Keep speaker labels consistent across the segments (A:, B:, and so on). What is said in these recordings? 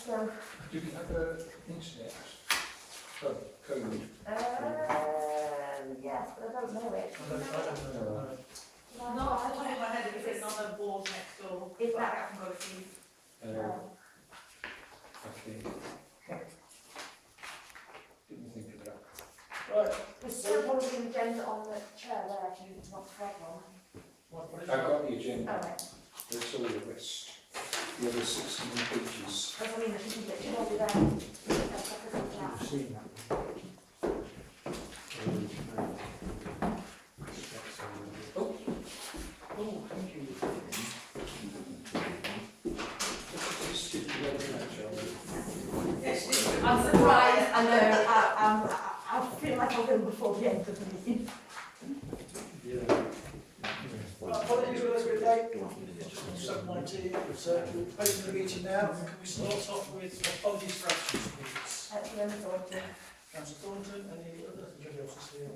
A: So.
B: Do we have an internet code?
A: Yes, but I don't know it.
C: I don't know.
A: No,
D: No, I don't my head if it's on a board next door.
A: Is
D: but
A: that-
D: I haven't got a key.
B: Okay. Didn't think of that.
C: Right.
A: There's still one the agenda on the chair there if you want to grab one.
C: What is
B: I've
C: that?
B: got the agenda.
A: Alright.
B: There's all the rest. The other 16 pages.
A: Because I mean, if you can get you over there.
E: You've seen that.
C: Oh, thank you.
B: Just stick together now, shall we?
D: Yes,
A: I'm surprised, I know, I feel like I will before the end of the meeting.
B: Yeah.
C: Apologies for those good day. It's just on 7:19, so we'll open the meeting now. Can we start off with apologies for absence, please?
A: At the end of the meeting.
C: Councillor Thornton, any other? Anybody else is here?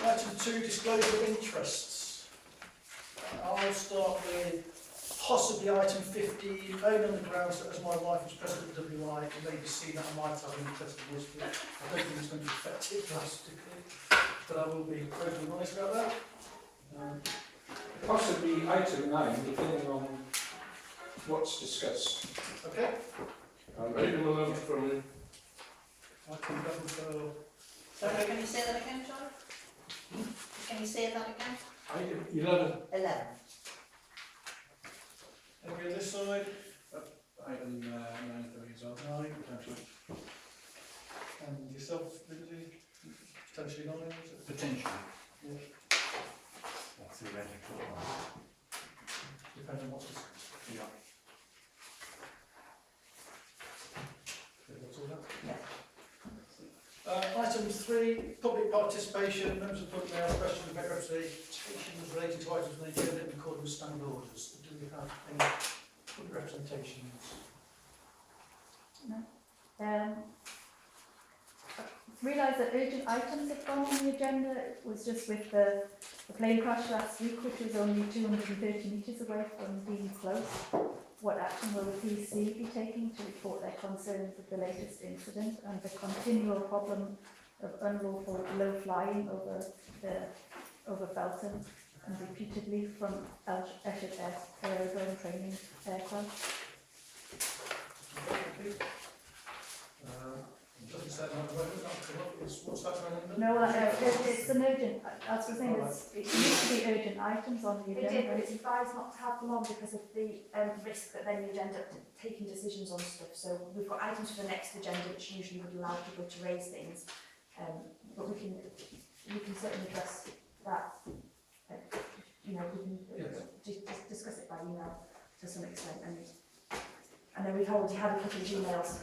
C: Item 2, disclosure of interests. I'll start with possibly item 15, only on the grounds that as my wife was president of WI, it may be seen that I might have an interest in this, but I don't think it's going to affect it drastically, but I will be open and honest about that.
B: Possibly item 9, depending on what's discussed.
C: Okay,
F: Item 11 from me.
C: item 11 for...
D: Sorry, can you say that again, John? Can you say that again?
F: Item 11.
D: 11.
C: Any on this side?
B: Item 9 for me as well.
C: 9. And yourself, Lindsay? Potentially 9, is it?
E: Potentially.
C: Yeah.
E: That's theoretical.
C: Depends on what's discussed.
E: Yeah.
C: That's all that?
A: Yeah.
C: Item 3, public participation. Members of the public may ask questions about representations relating to items on the agenda in accordance with standard orders. Do we have any public representations?
G: Realised that urgent items had gone on the agenda. It was just with the plane crash last week, which was only 230 metres away from being close. What action will the PC be taking to report their concerns with the latest incident and the continual problem of unlawful low flying over Felton and repeatedly from Eshed aerodrome training aircraft?
C: Thank you. Doesn't say that at the moment. That'll come up. What's that going on?
G: No, it's an urgent. I was saying it used to be urgent items on the
A: It did,
G: agenda.
A: but it's advised not to have them on because of the risk that then you'd end up taking decisions on stuff. So we've got items for the next agenda which usually would allow people to raise things, but we can certainly address that. We can discuss it by email to some extent, and then we've already had a couple of emails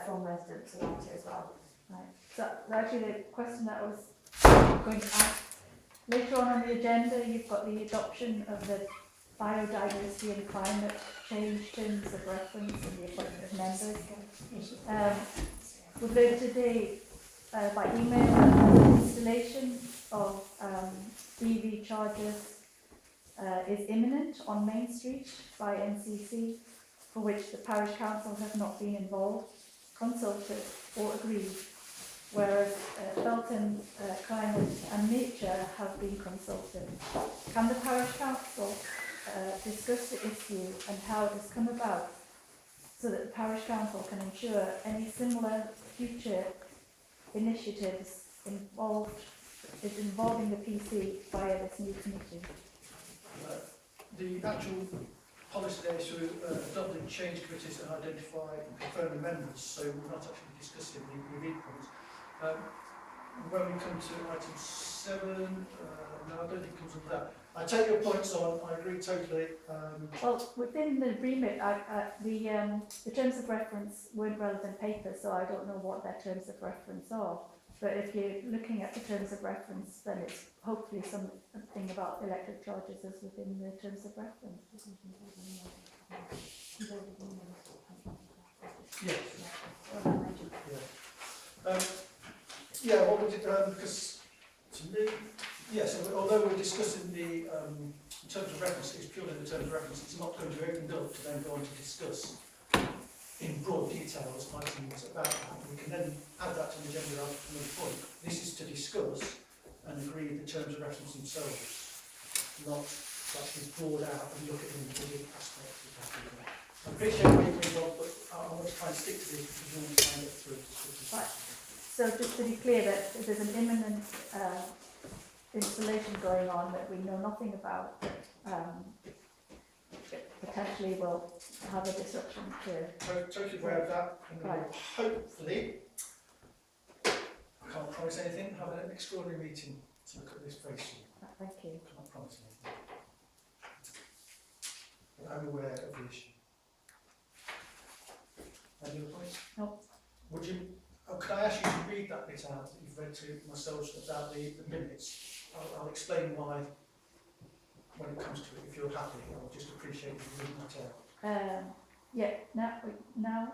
A: from residents about it as well.
G: Right. So actually the question that I was going to ask, later on the agenda you've got the adoption of the biodiversity and climate change terms of reference and the appointment of members. We've heard today by email that the installation of EV chargers is imminent on Main Street by NCC, for which the Parish Council have not been involved, consulted or agreed, whereas Felton, Climate and Nature have been consulted. Can the Parish Council discuss the issue and how it has come about so that the Parish Council can ensure any similar future initiatives involving the PC via this new committee?
C: The actual policy there is to adopt and change committees and identify and confirm the members, so we're not actually discussing the points. When we come to item 7, no, I don't think it comes under that. I take your points on, I agree totally.
G: Well, within the remit, the terms of reference weren't relevant papers, so I don't know what their terms of reference are. But if you're looking at the terms of reference, then it's hopefully something about electric charges is within the terms of reference.
C: Yes. Yeah, what we did, because to me, yes, although we're discussing the terms of reference, it's purely in the terms of reference, it's not going to be opened up to then go on to discuss in broad details items about that. We can then add that to the agenda at another point. This is to discuss and agree the terms of reference themselves, not to actually broad out and look at individual aspects of that. I appreciate what you're doing, Rob, but I want to try and stick to this because we want to try and get through it.
G: Right. So just to be clear that if there's an imminent installation going on that we know nothing about, potentially will have a disruption to.
C: Totally aware of that, and we will
G: Right.
C: hopefully, I can't promise anything, have an extraordinary meeting to look at this very soon.
G: Thank you.
C: I can't promise anything. But I'm aware of the issue. Any other points?
G: No.
C: Would you, could I ask you to read that bit out that you've read to myself about the minutes? I'll explain why when it comes to it, if you're happy. I'll just appreciate you reading that out.
G: Yeah,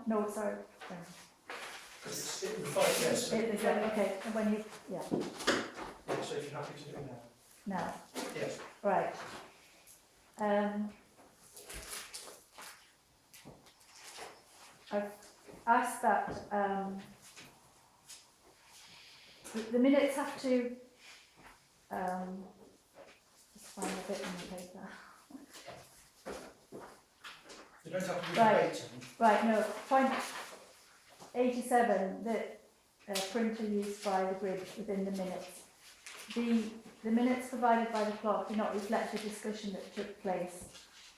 G: no, sorry.
C: Because it requires, yes.
G: Okay, and when you, yeah,
C: Yeah, so if you're happy to do it now.
G: now,
C: Yes.
G: right. I've asked that the minutes have to just find a bit in the paper.
C: You don't have to be
G: Right.
C: debating.
G: Right, no, point 87, the printer used by the grid within the minutes. The minutes provided by the clerk do not reflect the discussion that took place,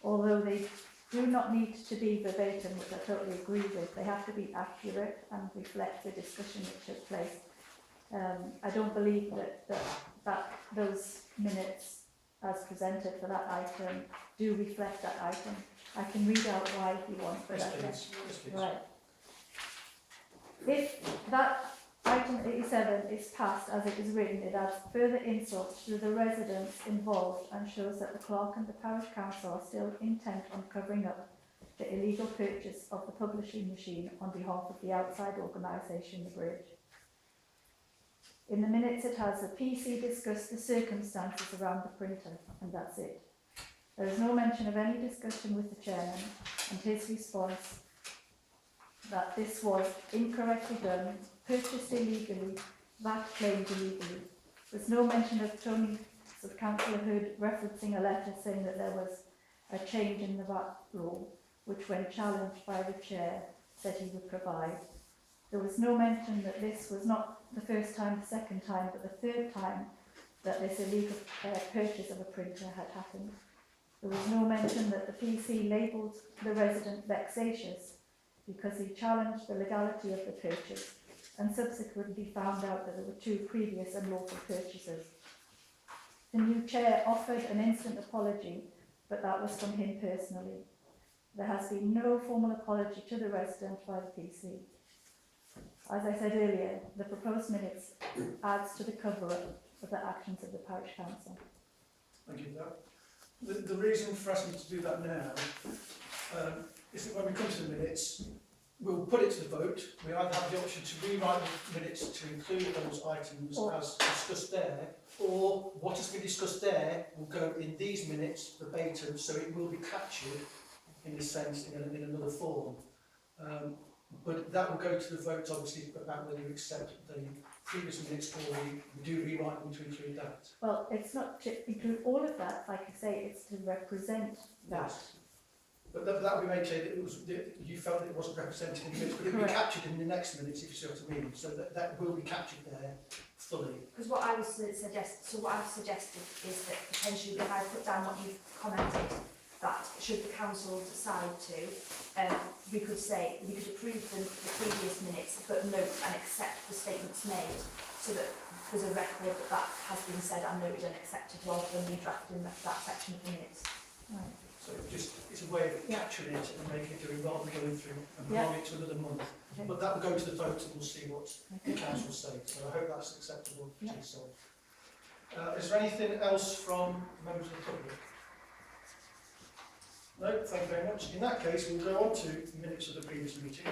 G: although they do not need to be verbatim, which I totally agree with. They have to be accurate and reflect the discussion that took place. I don't believe that those minutes as presented for that item do reflect that item. I can read out why if you want, but
C: Yes,
G: I can.
C: please. Yes, please.
G: Right. If that item 87 is passed as it is written, it adds further insult to the residents involved and shows that the clerk and the parish council are still intent on covering up the illegal purchase of the publishing machine on behalf of the outside organisation, the Bridge. In the minutes it has the PC discussed the circumstances around the printer, and that's it. There is no mention of any discussion with the chairman and his response that this was incorrectly done, purchased illegally, VAT claimed illegally. There's no mention of Tony, of Councillor Hood, referencing a letter saying that there was a change in the VAT law, which when challenged by the chair said he would provide. There was no mention that this was not the first time, the second time, but the third time that this illegal purchase of a printer had happened. There was no mention that the PC labelled the resident vexatious because he challenged the legality of the purchase and subsequently found out that there were two previous unlawful purchases. The new chair offered an instant apology, but that was from him personally. There has been no formal apology to the resident by the PC. As I said earlier, the proposed minutes adds to the cover-up of the actions of the parish council.
C: Thank you for that. The reason for asking to do that now is that when we come to the minutes, we'll put it to the vote. We either have the option to rewrite the minutes to include those items as discussed there, or what has been discussed there will go in these minutes verbatim, so it will be captured in a sense in another form. But that will go to the vote, obviously, about whether you accept the previous minutes or we do rewrite them to include that.
G: Well, it's not to include all of that, like I say, it's to represent that.
C: Yes. But that would be made clear that it was, that you felt that it wasn't represented in the minutes, but it will be
G: Correct.
C: captured in the next minutes, if you see what I mean. So that will be captured there fully.
A: Because what I was what I've suggested is that potentially if I put down what you've commented, that should the council decide to, we could say we could approve the previous minutes, but note and accept the statements made, so that there's a record that has been said and noted and accepted, rather than redrafting that section of the minutes.
G: Right.
C: So it's a way of capturing it and making it rather than going through and prolong it to another month.
G: Okay.
C: But that will go to the vote and we'll see what the
G: Okay.
C: council say. So I hope that's acceptable to
G: Yeah.
C: yourself. Is there anything else from members of the public? No, thank you very much. In that case, we'll go on to the minutes of the previous meeting.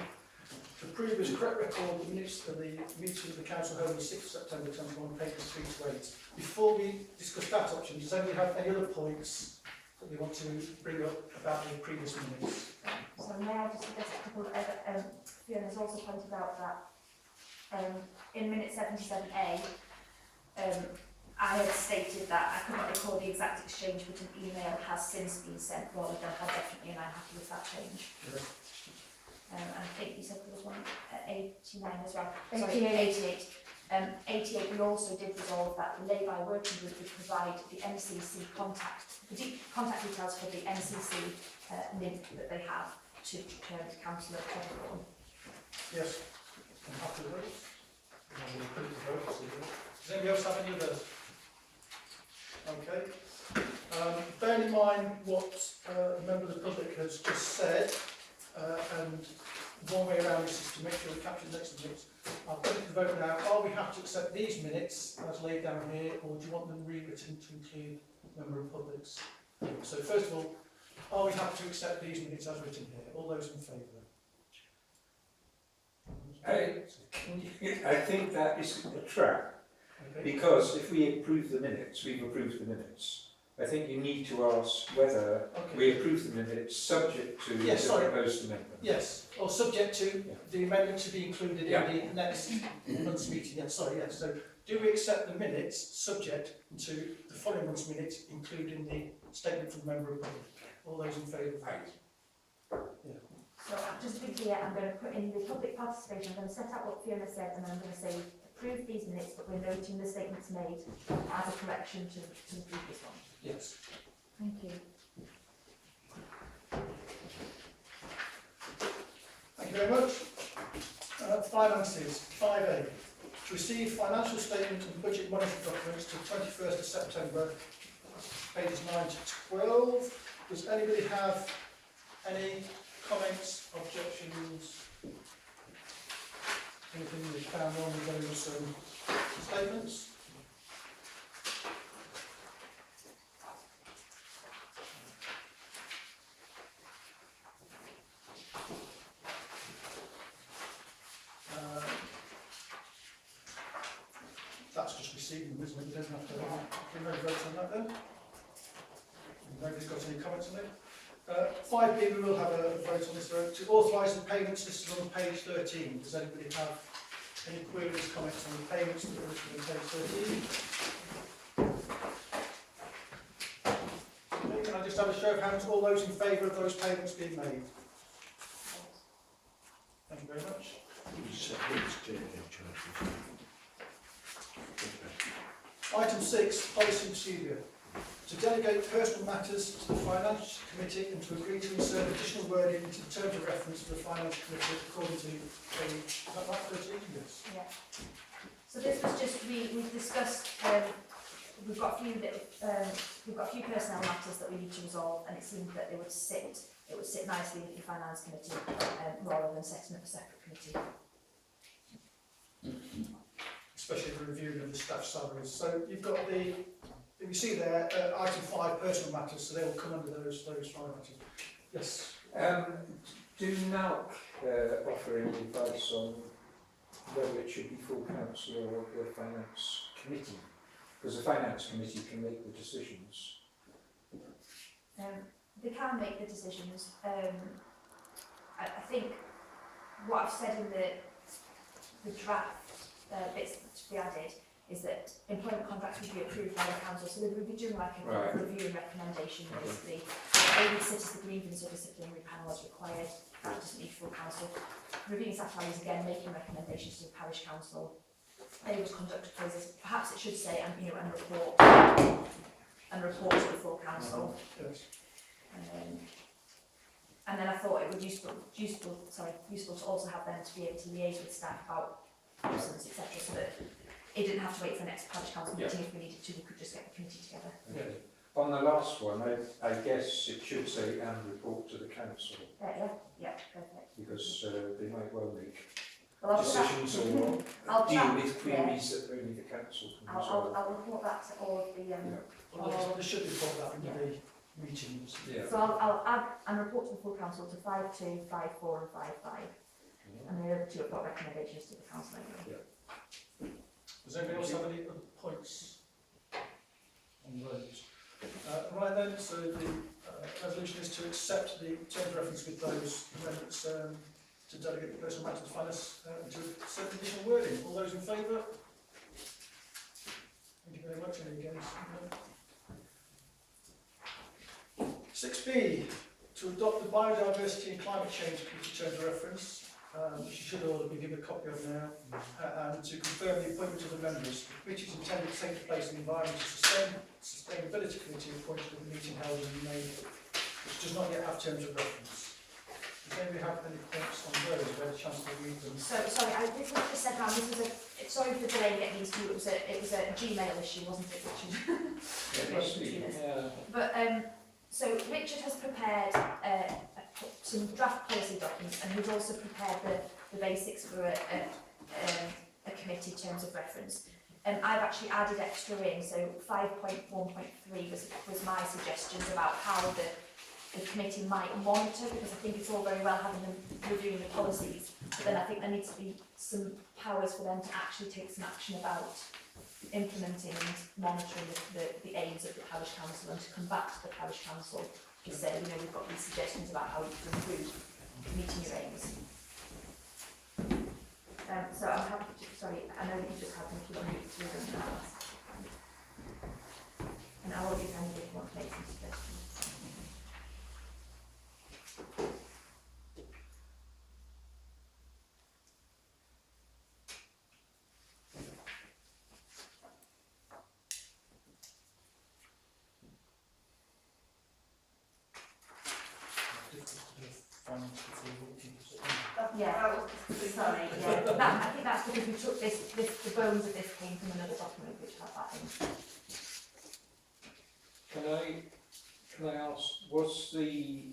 C: To prove as correct record the minutes of the meeting of the council held on 6th September 21, papers 3 to 8. Before we discuss that option, does anybody have any other points that they want to bring up about the previous minutes?
A: So may I just suggest a couple of, Fiona's also pointed out that in minute 77A, I had stated that I could not recall the exact exchange, but an email has since been sent rather than had definitely, and I'm happy with that change.
C: Yes.
A: I think you said there was one at 89 as well.
G: 88.
A: Sorry, 88. We also did resolve that the lay-by working group would provide the NCC contact details for the NCC link that they have to Councillor Everyone.
C: Yes. I'm happy with those. And we'll put it to vote. Does anybody else have any others? Okay. Bear in mind what a member of the public has just said, and one way around this is to make sure we capture the next minutes. I'll put it to vote now. Are we happy to accept these minutes as laid down here, or do you want them rewritten to include member of public's? So first of all, are we happy to accept these minutes as written here? All those in favour?
B: I think that is a trap,
C: Okay.
B: because if we approve the minutes, we've approved the minutes. I think you need to ask whether
C: Okay.
B: we approve the minutes subject to
C: Yes,
B: the
C: sorry.
B: proposed amendment.
C: Yes, or subject to
B: Yeah.
C: the amendment to be included
B: Yeah.
C: in the next month's meeting. Yes, sorry, yes. So do we accept the minutes subject to the following month's minutes, including the statement from the member of public? All those in favour?
B: Aye.
A: So just to be clear, I'm going to put in the public participation, I'm going to set out what Fiona said, and then I'm going to say approve these minutes, but we're noting the statements made as a correction to the previous one.
C: Yes.
G: Thank you.
C: Thank you very much. Finances, 5A. To receive financial statement and budget monitoring documents to 21st of September, pages 9 to 12. Does anybody have any comments, objections? Anything you found wrong with those statements? That's just receiving them, isn't it? You don't have to no vote on that then. Nobody's got any comments on it. 5B, we will have a vote on this. To authorise the payments listed on page 13. Does anybody have any queries, comments on the payments that are listed on page 13? Okay, can I just have a show of hands? All those in favour of those payments being made? Thank you very much. Item 6, policy procedure. To delegate personal matters to the Finance Committee and to agree to insert additional wording into the terms of reference for the Finance Committee according to page, is that right, 13? Yes.
A: Yeah. So this was just, we've discussed, we've got a few personnel matters that we need to resolve, and it seemed that it would sit nicely with the Finance Committee rather than setting up a separate committee.
C: Especially the reviewing of the staff salaries. So you've got the, if you see there, item 5, personal matters, so they will come under those 5 matters. Yes.
B: Do NALC offer any advice on whether it should be full council or the finance committee? Because the finance committee can make the decisions.
A: They can make the decisions. I think what I've said in the draft bits to be added is that employment contracts would be approved by the council, so they would be doing like a
B: Right.
A: review and recommendation basically. They would sit as the grievance or disciplinary panel as required. That doesn't need full council. Reviewing staff salaries again, making recommendations to the parish council. They would conduct appraisals. Perhaps it should say and report to the full council.
C: Yes.
A: And then I thought it would be useful to also have them to be able to liaise with staff about absence, etc., so that it didn't have to wait for the next parish council meeting. If we needed to, we could just get the committee together.
B: Okay. On the last one, I guess it should say and report to the council,
A: Yeah, perfect.
B: because they might well make
A: Well,
B: decisions or
A: I'll
B: deal
A: chat,
B: with queries that only the council can resolve.
A: I'll report that to all of the
C: Well, they should report that in the meetings.
B: Yeah.
A: So I'll add and report to the full council to 5.2, 5.4 and 5.5, and the other two have got recommendations to the council anyway.
C: Does anybody else have any other points on those? Right then, so the resolution is to accept the terms of reference with those amendments to delegate the personal matter to finance to certain additional wording. All those in favour? Thank you very much. Any against? No. 6B, to adopt the biodiversity and climate change committee terms of reference, which you should all be given a copy of now, and to confirm the appointment of the members. The committee is intended to take the place of the Environmental Sustainability Committee appointed at the meeting held in May, which does not yet have terms of reference. Does anybody have any points on those? I've had a chance to read them.
A: So, sorry, this was just sent round, this was sorry for the delay in getting these to you, it was a Gmail issue, wasn't it, Richard?
B: Yeah, must be, yeah.
A: But, so Richard has prepared some draft policy documents, and he's also prepared the basics for a committee terms of reference. I've actually added extra in, so 5.1.3 was my suggestions about how the committee might monitor, because I think it's all very well having them reviewing the policies, but then I think there needs to be some powers for them to actually take some action about implementing and monitoring the aims of the parish council, and to come back to the parish council to say, you know, we've got these suggestions about how you can improve meeting your aims. So I'm happy to, sorry, I know that you just had them to read through them now. And I will give Andy if you want to make some suggestions. Yeah, sorry, yeah. I think that's because we took the bones of this came from another document which had that in.
B: Can I ask, was the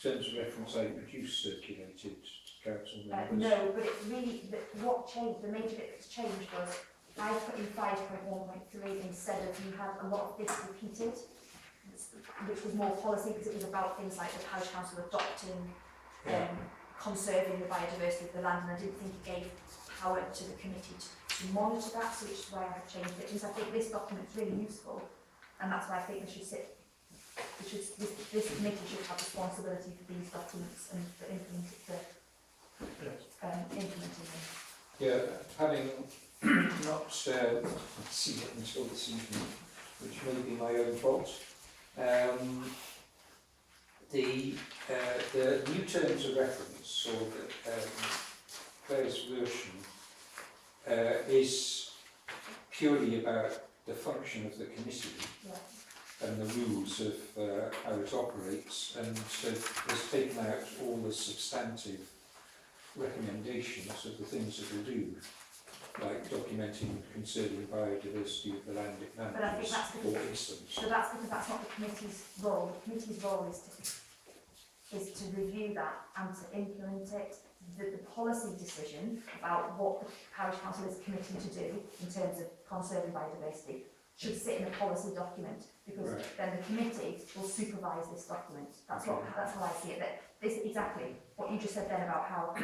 B: terms of reference I produced circulated to council members?
A: No, but it really, what changed, the major bit that's changed was I put in 5.1.3 instead of, you had a lot of this repeated, which was more policy because it was about things like the parish council adopting, conserving the biodiversity of the land, and I didn't think it gave power to the committee to monitor that, so which is why I have changed it, because I think this document is really useful, and that's why I think this committee should have responsibility for these documents and for implementing them.
B: Yeah, having not seen it until this evening, which may be my own fault, the new terms of reference, or the Claire's version, is purely about the function of the committee and the rules of how it operates, and has taken out all the substantive recommendations of the things it will do, like documenting and conserving biodiversity of the land it manages,
A: But I think that's because,
B: for instance.
A: so that's because that's not the committee's role. The committee's role is to review that and to implement it. The policy decision about what the parish council is committing to do in terms of conserving biodiversity should sit in a policy document, because then the committee will supervise this document. That's how I see it. That this exactly what you just said then about how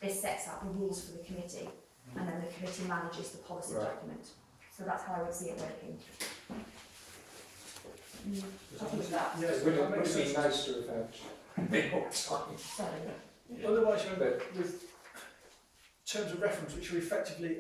A: this sets out the rules for the committee, and then the committee manages the policy document. So that's how I would see it working. Happy with that?
C: Yes,
B: It would
C: that
B: have
C: makes
B: been
C: sense.
B: nice to have had a bit more time.
A: Sorry.
C: Otherwise, you know, with terms of reference, which are effectively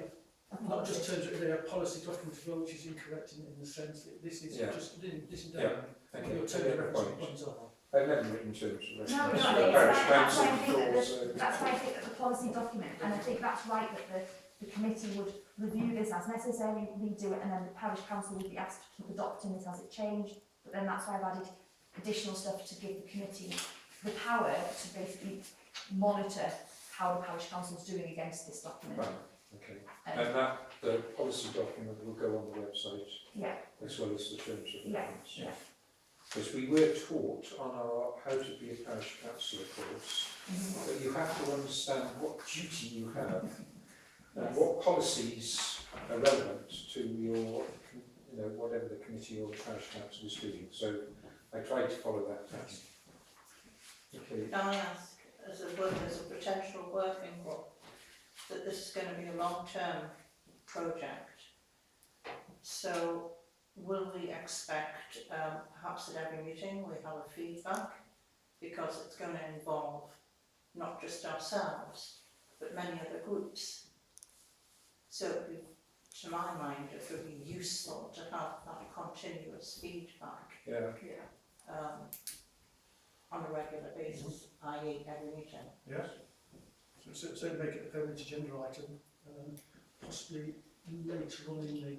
C: not just terms, they are policy documents as well, which is incorrect in the sense that this is just this is
B: Yeah. Okay.
C: your terms of reference points are.
B: I've never written terms of reference.
A: No,
B: That's
A: I
B: what
A: think
B: parish
A: that's why I
B: council
A: think
B: calls,
A: that that's why I think that the policy document, and I think that's right that the committee would review this as necessary, redo it, and then the parish council would be asked to keep adopting this as it changed. But then that's why I've added additional stuff to give the committee the power to basically monitor how the parish council is doing against this document.
B: Right. Okay. And that the policy document will go on the website as well as the terms of reference. Because we were taught on our How to Be a Parish Councillor course that you have to understand what duty you have and what policies are relevant to your, whatever the committee or the parish council is doing. So I tried to follow that pattern. Okay.
D: Can I ask, as a potential working group, that this is going to be a long-term project, so will we expect, perhaps at every meeting we have a feedback? Because it's going to involve not just ourselves, but many other groups. So it would be, to my mind, it would be useful to have that continuous feedback
B: Yeah.
D: on a regular basis, i.e. every meeting.
C: Yes. So certainly make it a permanent agenda item, possibly later on in the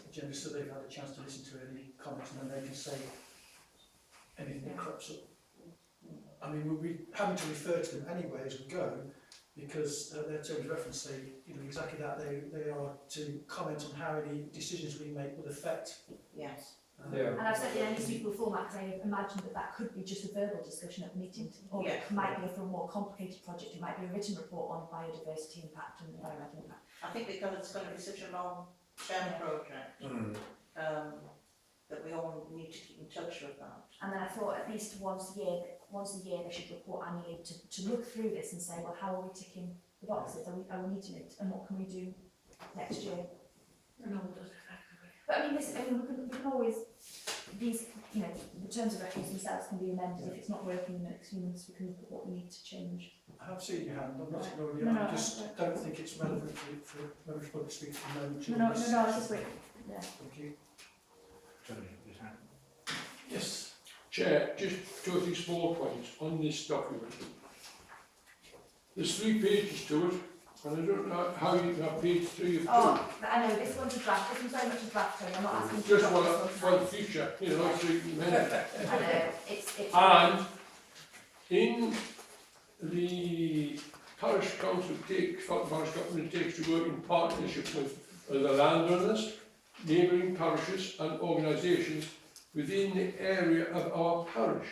C: agenda so they've had a chance to listen to any comments and then they can say anything that crops up. I mean, we'll be having to refer to them anyway as we go because their terms of reference say, you know, exactly that. They are to comment on how any decisions we make will affect.
D: Yes.
B: Yeah.
A: And I've said in any suitable format because I imagine that could be just a verbal discussion at the meeting, or
D: Yeah.
A: it might be for a more complicated project. It might be a written report on biodiversity impact and environmental impact.
D: I think because it's going to be such a long-term project, that we all need to keep in touch with that.
A: And then I thought at least once a year they should report annually to look through this and say, well, how are we ticking the boxes? Are we meeting it? And what can we do next year? But I mean, we can always, these, you know, the terms of reference themselves can be amended. If it's not working in the next few months, we can look at what we need to change.
C: I have seen your hand, I'm not ignoring you,
A: No,
C: I
A: no,
C: just don't think it's relevant for members of public speak at the moment.
A: No, I was just waiting. Yeah.
C: Thank you.
E: Sorry, just hand.
C: Yes.
F: Chair, just 2 or 3 small points on this document. There's 3 pages to it, and I don't know how you have page 3 of 2.
A: Oh, I know, this one's a draft. This one's very much a draft, Tony. I'm not asking you to
F: Just
A: drop
F: for
A: this one.
F: the future, you know, like 3 minutes.
A: I know, it's...
F: And in the parish council Felton Parish Government takes to work in partnership with the landowners, neighbouring parishes and organisations within the area of our parish.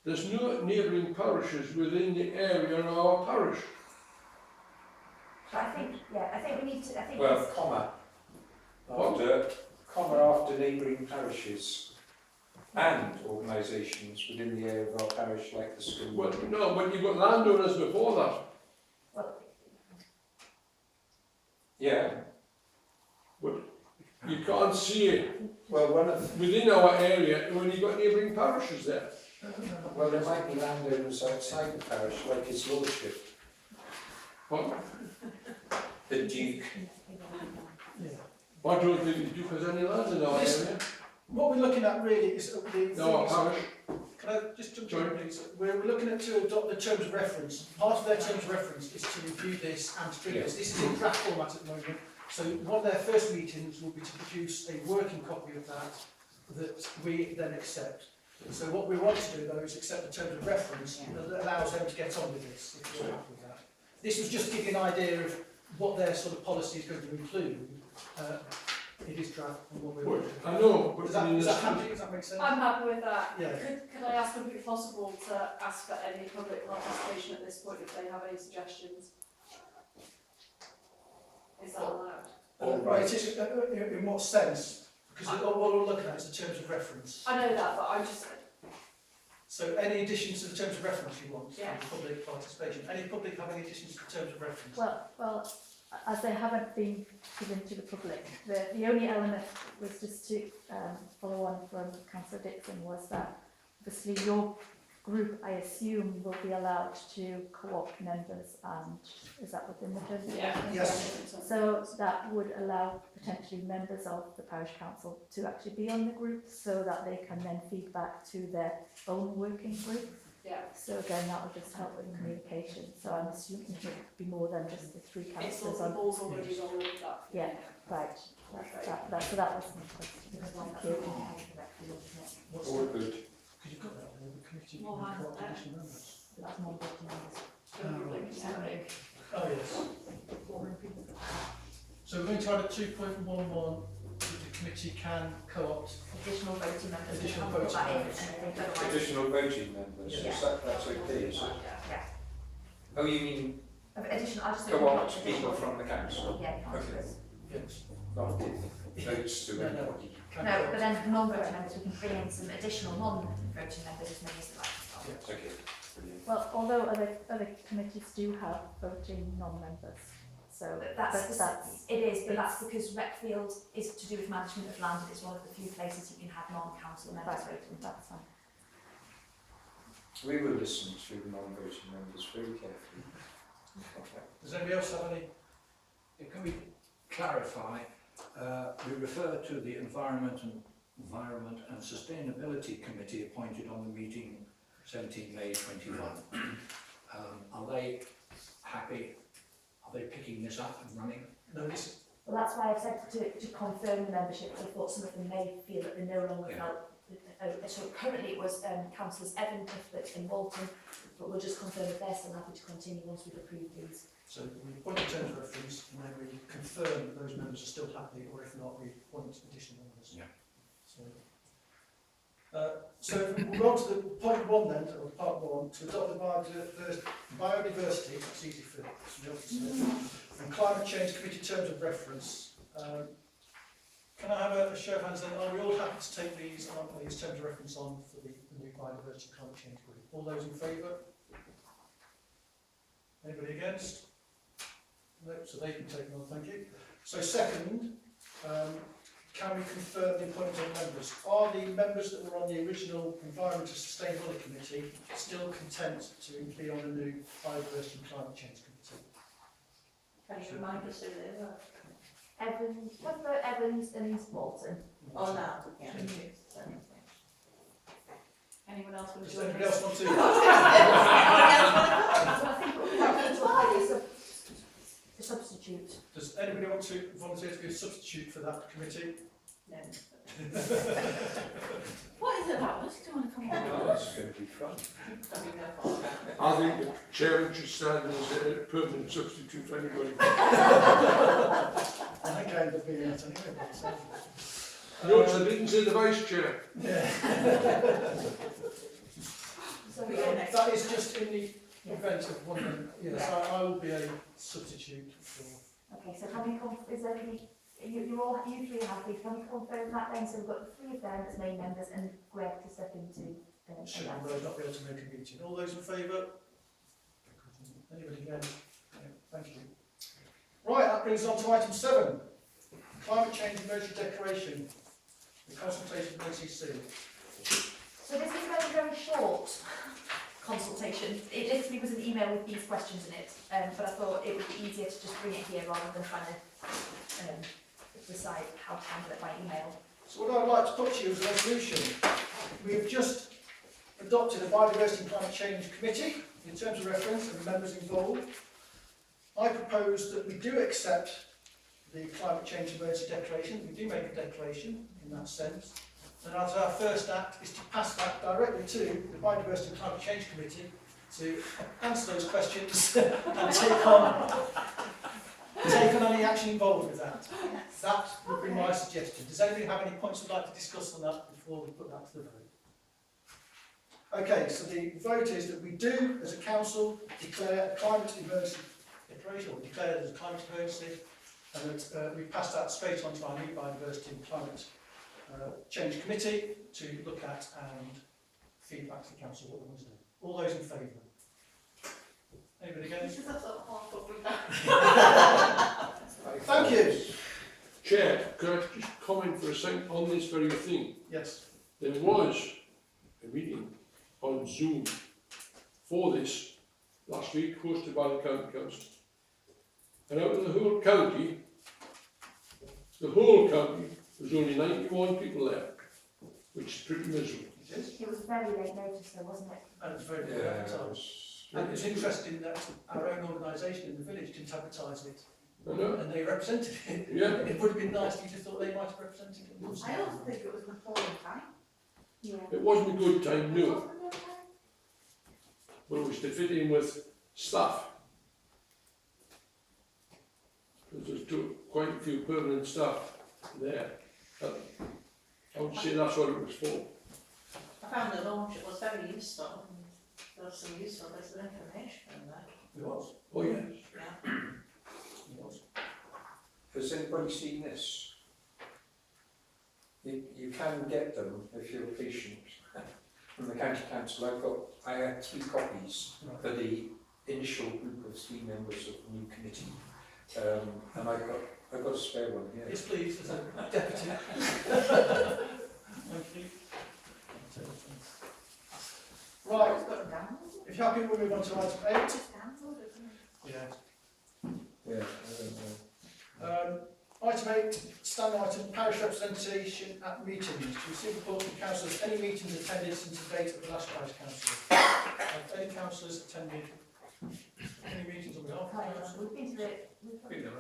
F: There's no neighbouring parishes within the area of our parish.
A: But I think we need to... I think
B: Well,
A: it's-
B: after neighbouring parishes and organisations within the area of our parish, like the school.
F: Well, no, but you've got landowners before that.
A: well,
B: Yeah.
F: You can't see it
B: Well, one of
F: within our area when you've got neighbouring parishes there.
B: well, there might be landowners outside the parish, like his lordship,
F: But
B: the Duke.
C: Yeah.
F: I don't think the Duke has any land in our area.
C: What we're looking at really is
F: No, our parish.
C: Can I just jump in, please? We're looking at to adopt the terms of reference. Part of their terms of reference is to review this and to treat this. This is in draft format at the moment. So one of their first meetings will be to produce a working copy of that we then accept. So what we want to do though is accept the terms of reference that allows them to get on with this, if you're happy with that. This was just to give you an idea of what their sort of policy is going to include. It is draft and what we're
F: I know, but
C: Is that,
F: I mean,
C: is that
F: there's-
C: handy? Does that make sense?
H: I'm happy with that.
C: Yeah.
H: Could I ask, would it be possible to ask for any public participation at this point if they have any suggestions? Is that allowed?
C: Right, it is, in what sense? Because what we're looking at is the terms of reference.
H: I know that, but I'm just,
C: So any additions to the terms of reference you want?
H: Yeah.
C: Public participation. Any public have any additions to the terms of reference?
G: Well, as they haven't been given to the public, the only element was just to follow on from Councillor Dixon was that obviously your group, I assume, will be allowed to co-opt members, and is that within the terms of reference?
C: Yes.
G: So that would allow potentially members of the parish council to actually be on the group so that they can then feed back to their own working group.
H: yeah,
G: So again, that will just help with communication. So I'm assuming it would be more than just the 3
H: it's all,
G: councillors
H: the
G: on.
H: ball's already rolling with that.
G: Yeah, right. So that was my question.
A: because one
G: Thank
A: that's
G: you.
A: not directly looking at,
C: What's
B: All good.
C: Because you've got that there, the committee
H: More
C: can
H: hands
C: co-opt
H: there.
C: additional members.
A: so that's more voting members.
C: Oh, yes. So we're going to add a 2.11 that the committee can co-opt.
A: Additional voting members.
C: Additional
A: we can't put
C: voting
A: that in,
C: members.
A: and I think otherwise-
B: Additional voting members,
C: Yeah.
B: is that's okay, is it?
A: Yeah.
B: Oh, you mean
A: Additional, I just
B: co-opt people from the council?
A: Yeah, councillors.
C: Yes.
B: Not give votes to
C: No, no.
B: anybody.
C: Can
A: No,
C: co-opt.
A: but then non-voting members, we can bring in some additional non-voting members as many as they like as well.
C: Yes.
B: Okay, brilliant.
G: Well, although other committees do have voting non-members, So
A: It is, but that's because Recfield is to do with management of land and it's one of the few places you can have non-council members voting.
G: that's fine.
B: We will listen to the non-voting members very carefully.
C: Does anybody else have any?
E: Can we clarify, we refer to the Environment and Sustainability Committee appointed on the meeting 17 May 21. Are they happy? Are they picking this up and running?
C: No, this.
A: Well, that's why I've said to confirm the membership, because I thought some of them may feel that they no longer felt. So currently it was councillors Evan, Clifford and Walton, but we'll just confirm if they're still happy to continue once we've approved these.
C: So we appoint in terms of reference, and then we confirm that those members are still happy, or if not, we appoint additional members.
E: Yeah.
C: So we'll go on to the point one then, or part one, to adopt the biodiversity, that's easy for the officer, and climate change committee terms of reference. Can I have a show of hands then? Are we all happy to take these terms of reference on for the new biodiversity climate change group? All those in favour? Anybody against? No, so they can take them on, thank you. So second, can we confirm the appointment of members? Are the members that were on the original Environment and Sustainability Committee still content to be on the new Biodiversity and Climate Change Committee?
D: Can you remind us who they were?
A: Evans, what about Evans and Walton?
D: Oh, no, yeah.
H: Anyone else want to
C: Does
H: join
C: anybody
H: us?
C: else want to?
A: So I think we'll have a substitute.
C: Does anybody want to volunteer to be a substitute for that committee?
D: No.
H: What is it about? What do you want to come on?
B: Oh, that's going to be fun.
F: I think the chairman should stand as a permanent substitute for anybody.
C: I think I end up being that anyway. So.
F: Notice I didn't say the vice chair.
C: Yeah.
A: So
C: That is just in the event of one. Yes, I will be a substitute for.
A: okay, so can we is everybody, you three are happy, can we confirm that then? So we've got the three of them as main members and Greg to step into
C: Should we not be able to make a meeting? All those in favour? Anybody against? No, thank you. Right, that brings us on to item 7. Climate change emergency declaration. The consultation with NCC.
A: So this is a very, very short consultation. It literally was an email with these questions in it, but I thought it would be easier to just bring it here rather than trying to decide how to handle it by email.
C: So what I'd like to put to you is a resolution. We have just adopted a biodiversity and climate change committee in terms of reference and the members involved. I propose that we do accept the climate change emergency declaration. We do make a declaration in that sense. And as our first act is to pass that directly to the Biodiversity and Climate Change Committee to answer those questions and take on any action involved with that. That would be my suggestion. Does anybody have any points we'd like to discuss on that before we put that to the vote? Okay, so the vote is that we do, as a council, declare a climate emergency declaration, or declare it as a climate emergency, and that we pass that straight on to our new Biodiversity and Climate Change Committee to look at and feedback to the council what we want to do. All those in favour? Anybody against? Thank you.
F: Chair, could I just comment for a second on this very thing?
C: Yes.
F: There was a meeting on Zoom for this last week, hosted by the County Council. And out of the whole county, there was only 91 people there, which is pretty miserable.
C: It is.
A: It was very late notice though, wasn't it?
C: And it's very good advertised. And it's interesting that our own organisation in the village didn't advertise it,
F: I know.
C: and they represented it.
F: Yeah.
C: It would have been nice if you just thought they might have represented it.
H: I also think it was an appalling time.
A: Yeah.
F: It wasn't a good time, no.
H: Wasn't it okay?
F: But it was to fit in with staff. Because there's quite a few permanent staff there. I would say that's what it was for.
D: I found the launch, it was very useful. There was some useful bits of information in there.
C: It was.
F: Oh, yes.
D: Yeah.
C: It was.
B: Has anybody seen this? You can get them if you're patient from the County Council. I had 3 copies for the initial group of 3 members of the new committee. And I've got a spare one here.
C: Yes, please, as a deputy. Thank you. Right, if you're happy, we'll move on to item 8. Yeah.
B: Yeah, I don't know.
C: Item 8, standing item, parish representation at meetings. To receive reports from councillors, any meetings attended since the date of the last parish council. Have any councillors attended any meetings on behalf of the council?
A: We've been to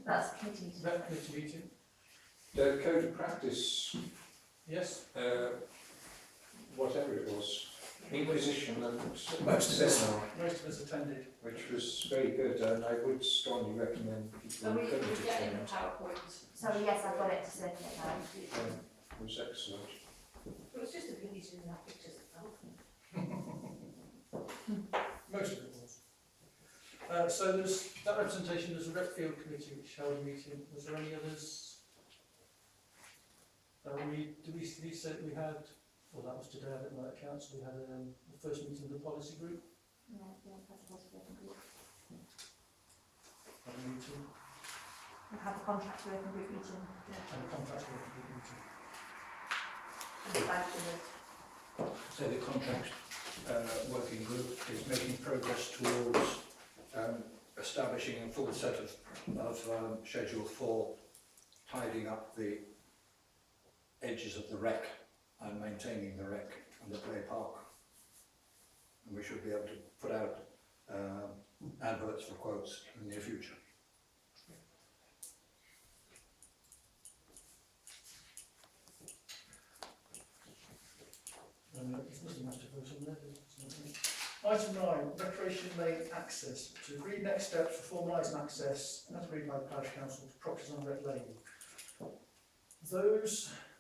A: that's a committee meeting.
C: Rep committee meeting?
B: The code of practice,
C: Yes.
B: whatever it was, Inquisition and
C: Most of us.
B: seminar,
C: Most of us attended.
B: which was very good, and I would strongly recommend people
H: Are we
B: who couldn't
H: getting
B: attend.
H: the PowerPoint?
A: So yes, I've got it to circulate now.
B: It was excellent.
H: Well, it's just a video using that pictures of
C: Most of it was. So there's that representation. There's a rep field committee which held a meeting. Was there any others? Did we say that we had? Well, that was today. I don't know at council. We had the first meeting of the policy group.
A: Yeah, that's a possible group.
C: Had a meeting
A: We've had the contract working group meeting.
C: and a contract working group meeting.
A: And the badge of it.
E: So the contract working group is making progress towards establishing a full set of schedule for tidying up the edges of the wreck and maintaining the wreck and the play park. And we should be able to put out adverts for quotes in the near future.
C: There's nothing much to vote on there. Item 9, recreation lane access. To agree next steps for formalising access, as agreed by the parish council, to properties on Red Lane.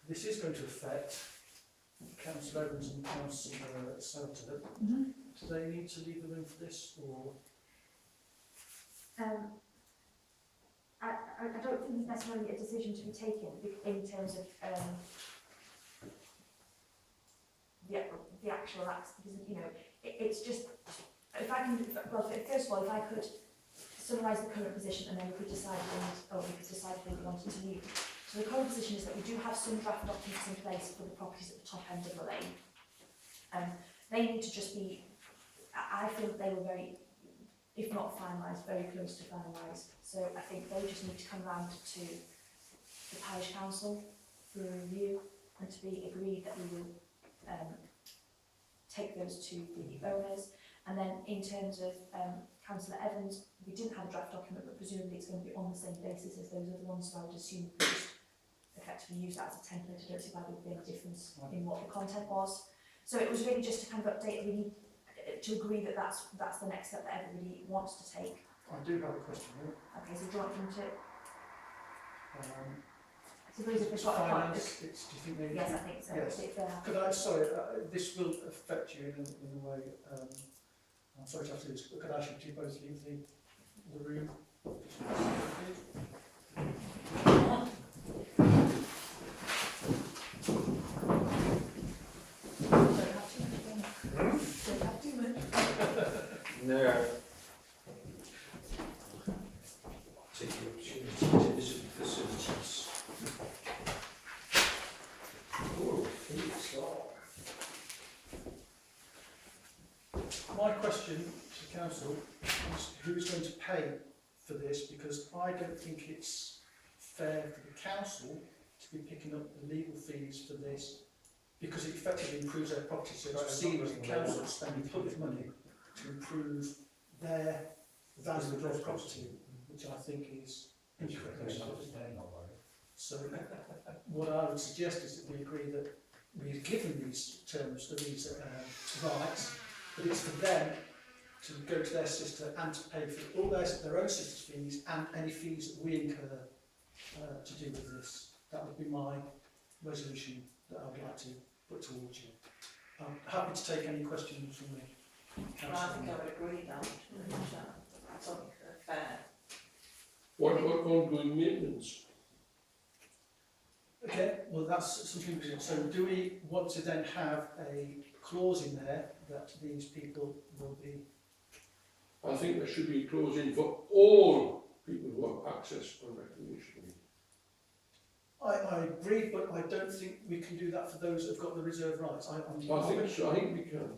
C: This is going to affect Councillor Evans and Councillor Felton. Do they need to leave the room for this, or?
A: I don't think it's necessarily a decision to be taken in terms of the actual acts, because you know it's just if I can. Well, first of all, if I could summarise the current position and then we could decide if we wanted to leave. So the current position is that we do have some draft documents in place for the properties at the top end of the lane. They need to just be. I feel that they were very, if not finalised, very close to finalised. So I think they just need to come round to the parish council for a review and to be agreed that we will take those to the owners. And then in terms of Councillor Evans, we didn't have a draft document, but presumably it's going to be on the same basis as those other ones, so I would assume we just effectively use that as a template. I don't see why there would be any difference in what the content was. So it was really just to kind of update. We need to agree that that's the next step that everybody wants to take.
C: I do have a question here.
A: Okay, so do you want them to? So those are the sort of
C: Finance, do you think they?
A: yes, I think so.
C: Yes. Could I, sorry, this will affect you in a way. I'm sorry to have to do this, but could I ask you to both leave the room?
B: No. Take the opportunity to visit the facilities. Oh, it's all.
C: My question to the council is who is going to pay for this, because I don't think it's fair for the council to be picking up the legal fees for this, because it effectively improves their property. So it's seen as the council spending public money to improve their value of their property, which I think is incorrect. So what I would suggest is that we agree that we've given these terms, these rights, but it's for them to go to their sister and to pay for all their own sister's fees and any fees that we incur to do with this. That would be my resolution that I would like to put towards you. I'm happy to take any questions from the
D: Well, I think I would agree that. That's only fair.
F: What about ongoing maintenance?
C: Okay, well that's something. So do we want to then have a clause in there that these people will be?
F: I think there should be a clause in for all people who have access on recreation.
C: I agree, but I don't think we can do that for those that have got the reserve rights.
F: I think so, I think we can.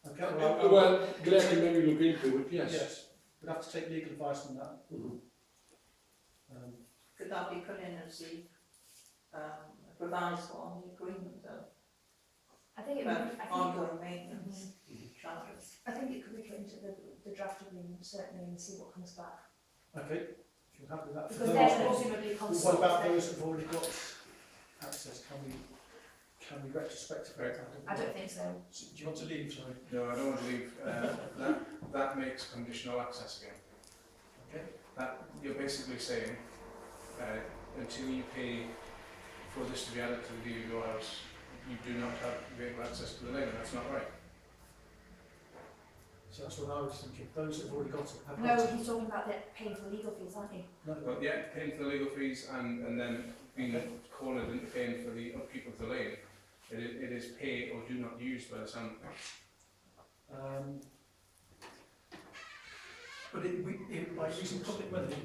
C: Okay,
F: Well, Claire can maybe look into it, yes.
C: yes, we'd have to take legal advice on that.
F: Mhm.
D: Could that be put in as the proviso on the agreement though?
A: I think it
D: About
A: would, I think,
D: ongoing maintenance charges?
A: I think it could be put into the draft agreement certainly and see what comes back.
C: Okay, if you're happy with that. For
A: Because
C: those-
A: they're presumably
C: what
A: consult.
C: about those that have already got access? Can we retrospectively?
A: I don't think so.
C: Do you want to leave, sorry?
I: No, I don't want to leave. That makes conditional access again.
C: Okay.
I: That you're basically saying until you pay for this to be added to the deed of your house, you do not have vehicle access to the lane. That's not right.
C: So that's what I was thinking. Those that have already got it have
A: No,
C: got it.
A: he's talking about the paying for legal fees, aren't you?
C: No.
I: But yeah, paying for the legal fees and then being cornered into paying for the upkeep of the lane. It is pay or do not use by the sound of things.
C: But by using public money,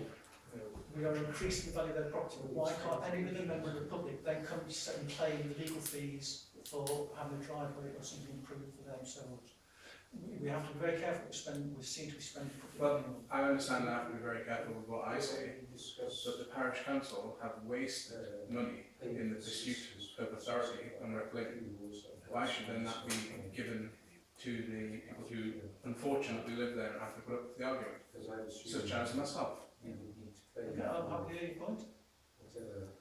C: we are increasing the value of their property. But why can't any other member of the public then come and claim the legal fees for having a driveway or something improved for themselves? We have to be very careful. We seem to be spending public
I: Well,
C: money on.
I: I understand that I have to be very careful with what I say, but the parish council have wasted money in the dispute of authority on reclaiming. Why should then that be given to the people who unfortunately live there and have to put up with the argument, such as myself?
C: Okay, I'll happily hear your point.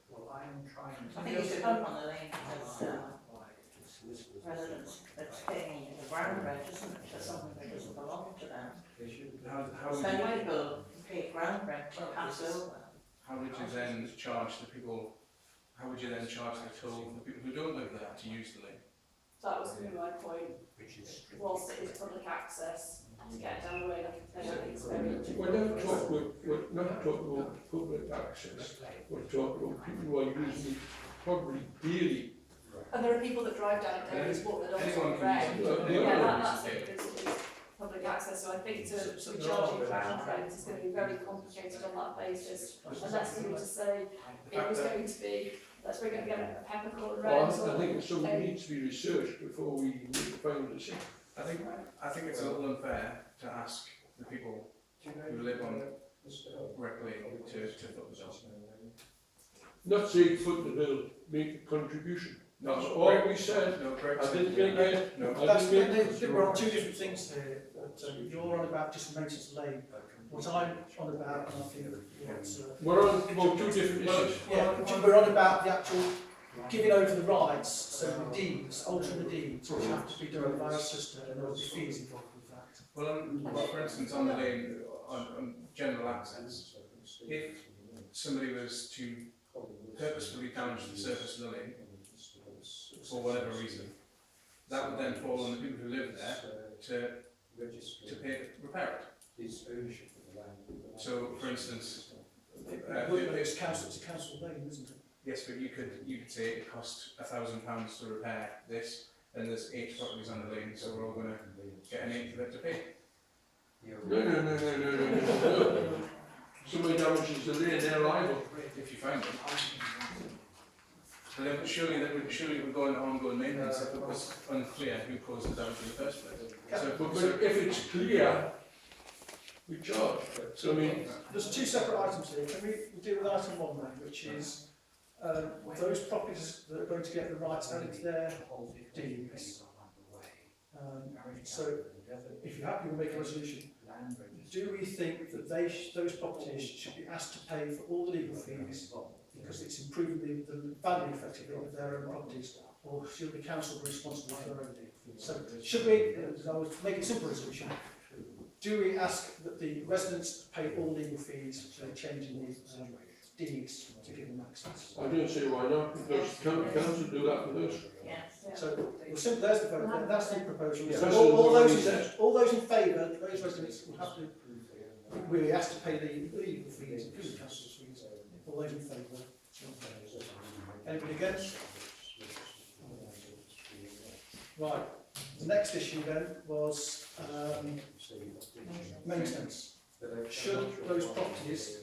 E: Well, I am trying
D: I think you should put on the lane as residents that's paying the ground rent, isn't it, for something that doesn't belong to them.
I: How would
D: So
I: you,
D: many people pay ground rent to pass over.
I: how would you then charge the people? How would you then charge the toll for the people who don't live there to use the lane?
H: That was going to be my point. Whilst it is public access, to get down the way, I don't think it's very.
F: We're not talking about public access, we're talking about people who are using it probably daily.
H: And there are people that drive down it daily, walk their dogs on
I: Anyone
H: the
I: can use
H: road.
I: it.
H: Yeah, that's it, it's public access, so I think to be charging ground rent is going to be very complicated on that basis. Unless you were to say it was going to be, let's bring it again, a peppercorn
F: Well,
H: rent
F: I
H: or.
F: think something needs to be researched before we make a final decision.
I: I think it's a little unfair to ask the people who live on Reclame to foot the bill.
F: Not say foot the bill, make a contribution.
I: No,
F: That's all we said.
I: No, Greg
F: I
I: said
F: didn't get that.
I: no.
C: We're on two different things here. You're on about just maintenance lane. What I'm on about, and I think
F: We're on about two different issues.
C: we're on about the actual giving over the rights, so the deeds, altering the deeds, which have to be done by our sister, and there will be fees involved with that.
I: Well, for instance, on the lane, on general access, if somebody was to purposefully damage the surface of the lane, for whatever reason, that would then fall on the people who live there to pay to repair it. So, for instance,
C: It's a council lane, isn't it?
I: yes, but you could say it cost £1,000 to repair this, and there's 8 properties on the lane, so we're all going to get an 8th of it to pay.
F: No. Somebody damages the lane, they're liable.
I: If you find them. And then surely it would go into ongoing maintenance if it was unclear who caused the damage in the first place. So,
F: But if it's clear, we charge. So I mean,
C: There's two separate items here. Can we deal with item one then, which is those properties that are going to get the rights added to their deeds. So, if you're happy, we'll make a resolution. Do we think that those properties should be asked to pay for all the legal fees because it's improving the value effectively of their own properties, or should the council be responsible for their own legal fees? So, should we, I would make it a simple resolution, do we ask that the residents pay all legal fees for changing the deeds to give them access?
F: I don't see why not, because council do that with us.
D: Yes.
C: So, well, simple, there's the vote, that's the proposal.
F: Yeah.
C: So
F: That's
C: all
F: what
C: those,
F: we said.
C: all those in favour, those residents will have to, we're asked to pay the legal fees, including council's fees. All those in favour? Anybody against? Right, the next issue then was maintenance. should those properties,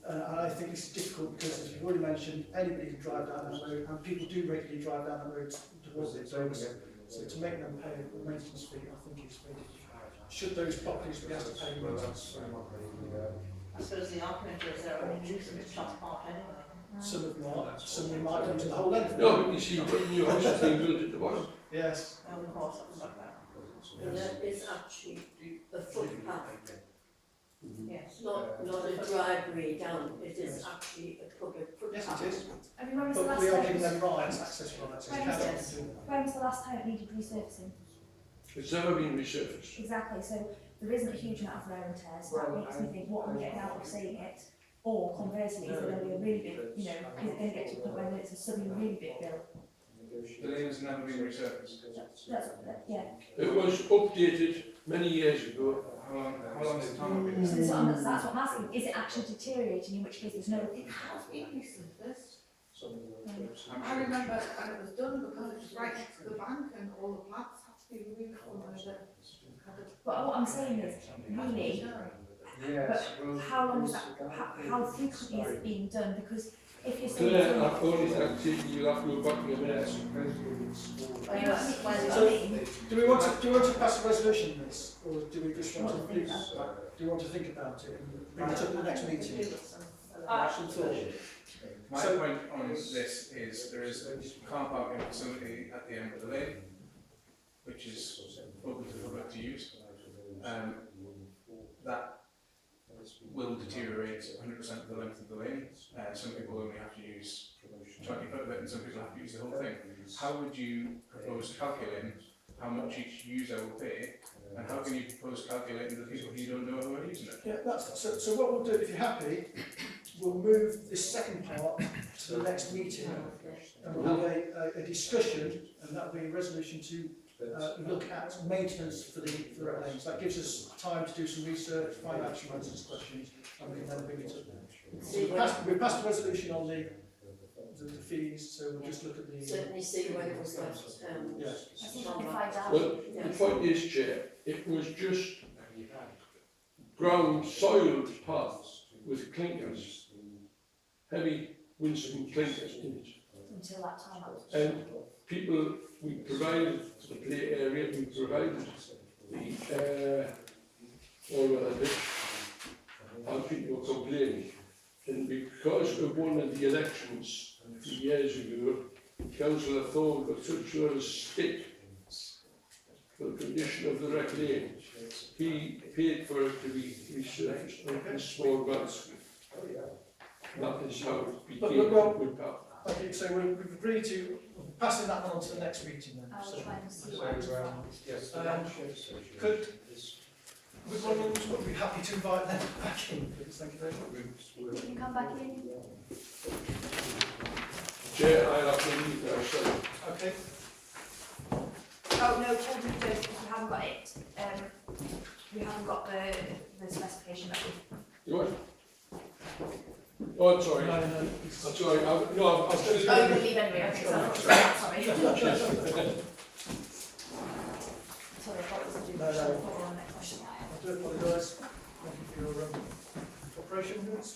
C: and I think this is difficult because, as you've already mentioned, anybody can drive down that road, and people do regularly drive down that road towards it. So to make them pay a maintenance fee, I think is very difficult. Should those properties be asked to pay maintenance?
D: I suppose the argument is they're only using it top part anyway.
C: Some of them are, some of them might come to the whole length.
F: No, but you see, what new house is being built at the bottom.
C: Yes.
D: Oh, of course, I've got that.
J: And that is actually a footpath,
D: Yes.
J: not a driveway down, it is actually a public footpath.
C: Yes, it is.
A: I mean, when was the
C: But
A: last
C: we are
A: time?
C: giving them rights, access rights.
A: When was this? When was the last time it needed resurfacing?
F: It's never been resurfaced.
A: Exactly, so there isn't a huge amount of wear and tear, so that makes me think, what am I getting out of saying it? Or conversely, is it going to be a really big, you know, is it going to get to the point where it's a suddenly really big bill?
I: The lane has never been resurfaced.
A: Yeah.
F: It was updated many years ago.
I: How long has the time been?
A: So that's what I'm asking, is it actually deteriorating, in which case there's no...
K: It has been resurfaced. I remember when it was done because it was right next to the bank and all the plants had to be removed from where the...
A: But what I'm saying is, really, but how long is that, how frequently is it being done? Because if you're saying...
F: Claire, I've only activity, you'll have to go back in a minute.
C: So, do we want to pass a resolution on this, or do we just want to do you want to think about it and bring it up at the next meeting? Some thought.
I: My
C: So-
I: point on this is there is a car parking facility at the end of the lane, which is open to the public to use. That will deteriorate 100% of the length of the lane. Some people only have to use 20 foot of it, and some people have to use the whole thing. How would you propose calculating how much each user will pay, and how can you propose calculating the people who you don't know who are using it?
C: Yeah, that's, so what we'll do, if you're happy, we'll move this second part to the next meeting, and we'll have a discussion, and that'll be a resolution to look at maintenance for the lanes. That gives us time to do some research, find out some answers to questions, and we can then bring it up. We've passed a resolution on the fees, so we'll just look at the...
J: Certainly see when it was left.
C: Yes.
A: I think we can find out.
F: Well, the point is, Chair, it was just ground soiled paths with clinkers, heavy windscreen clinkers in it.
A: Until that time out.
F: And people, we provided the play area, we provided the, all of that, and people were complaining. And because of one of the elections a few years ago, Councillor Thorne got such a stick for the condition of the wreck lane. He paid for it to be resurfaced in small amounts. That is how it became a good path.
C: Okay, so we've agreed to passing that one on to the next meeting then.
A: I'll
C: So,
A: try and see.
C: could would be happy to invite them back in, please. Thank you very much.
A: You can come back in.
F: Chair, I have to leave now, sorry.
C: Okay.
A: Oh no, Paul, we don't, because we haven't got it. We haven't got the specification that we...
F: You what? Oh, I'm sorry.
C: No.
F: I'm sorry. I was just...
A: Oh, you can leave anyway, okay, sorry. Sorry, I thought it was a due.
C: No.
A: On the next question.
C: I do apologise. Thank you for your cooperation with us.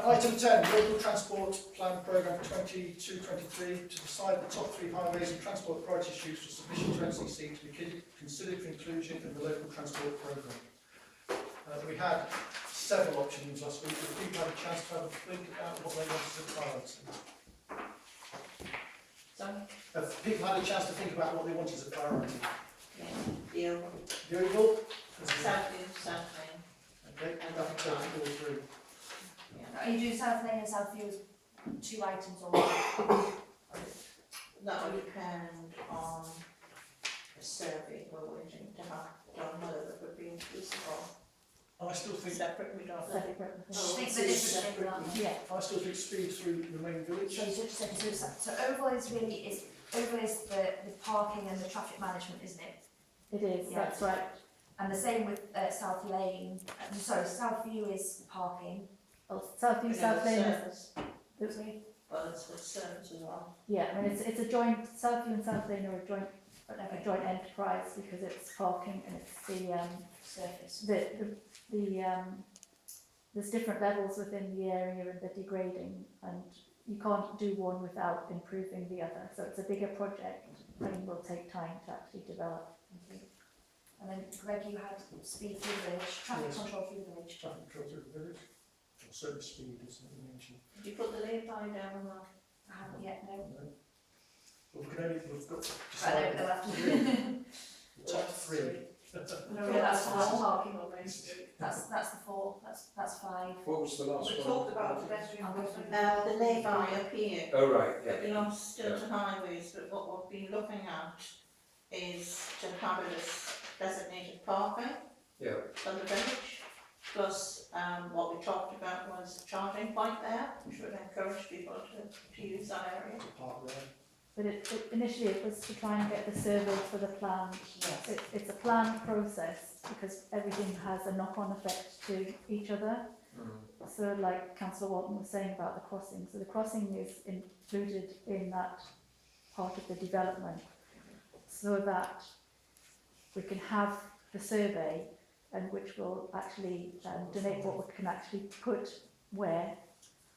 C: Item 10, Local Transport Plan Programme 22-23, to decide the top 3 highways and transport priority issues for submission to NCC to be considered for inclusion in the local transport programme. We had several options last week, but people had a chance to have a think about what they wanted as a priority.
D: Sorry?
C: People had a chance to think about what they wanted as a priority.
D: Yeah.
C: The overall?
D: South South Lane.
C: Okay, and that takes all through.
A: Are you doing South Lane and South View as 2 items or what?
D: That will depend on the survey we're waiting to have done, whether that would be inclusive or
C: I still think
D: separate, we don't know.
A: Separate.
J: Oh,
A: Think
J: it's
A: the difference
J: separate.
A: in that. Yeah.
C: I still think speed through the main village.
A: So overall is really the parking and the traffic management, isn't it?
G: It is,
A: Yeah.
G: that's right.
A: And the same with South Lane. South View is parking.
G: Well, South View, South Lane is,
A: Sorry.
D: Well, it's with service as well.
G: yeah, I mean, it's a joint, South View and South Lane are a joint like a joint enterprise because it's parking and it's the
A: Surface.
G: there's different levels within the area and the degrading, and you can't do one without improving the other. So it's a bigger project and will take time to actually develop.
A: Thank you. And then Greg, you had speed through the village, traffic
C: Yes.
A: control through the village.
C: Traffic control through the village, or certain speed, isn't it, you mentioned?
D: Did you put the lay-by down on that?
A: I haven't yet, no.
C: No. Well, we've got to
A: Right,
C: decide
A: no, left.
C: the top three.
H: No,
A: Yeah,
H: that's
A: that's
H: fine.
A: fine.
H: Parking on Main Street.
A: That's the 4, that's 5.
B: What was the last
K: We
B: one?
K: talked about pedestrian crossing.
D: The lay-by up here,
B: Oh, right, yeah.
D: it belongs still to highways, but what we've been looking at is to have it as designated parking
B: Yeah.
D: for the village. Plus, what we talked about was a charging point there, which would encourage people to use that area.
C: To park there.
G: But initially it was to try and get the survey for the plan.
D: Yes.
G: It's a planned process because everything has a knock-on effect to each other.
B: Mm.
G: So like Councillor Walton was saying about the crossing, so the crossing is included in that part of the development so that we can have the survey and which will actually donate what we can actually put where,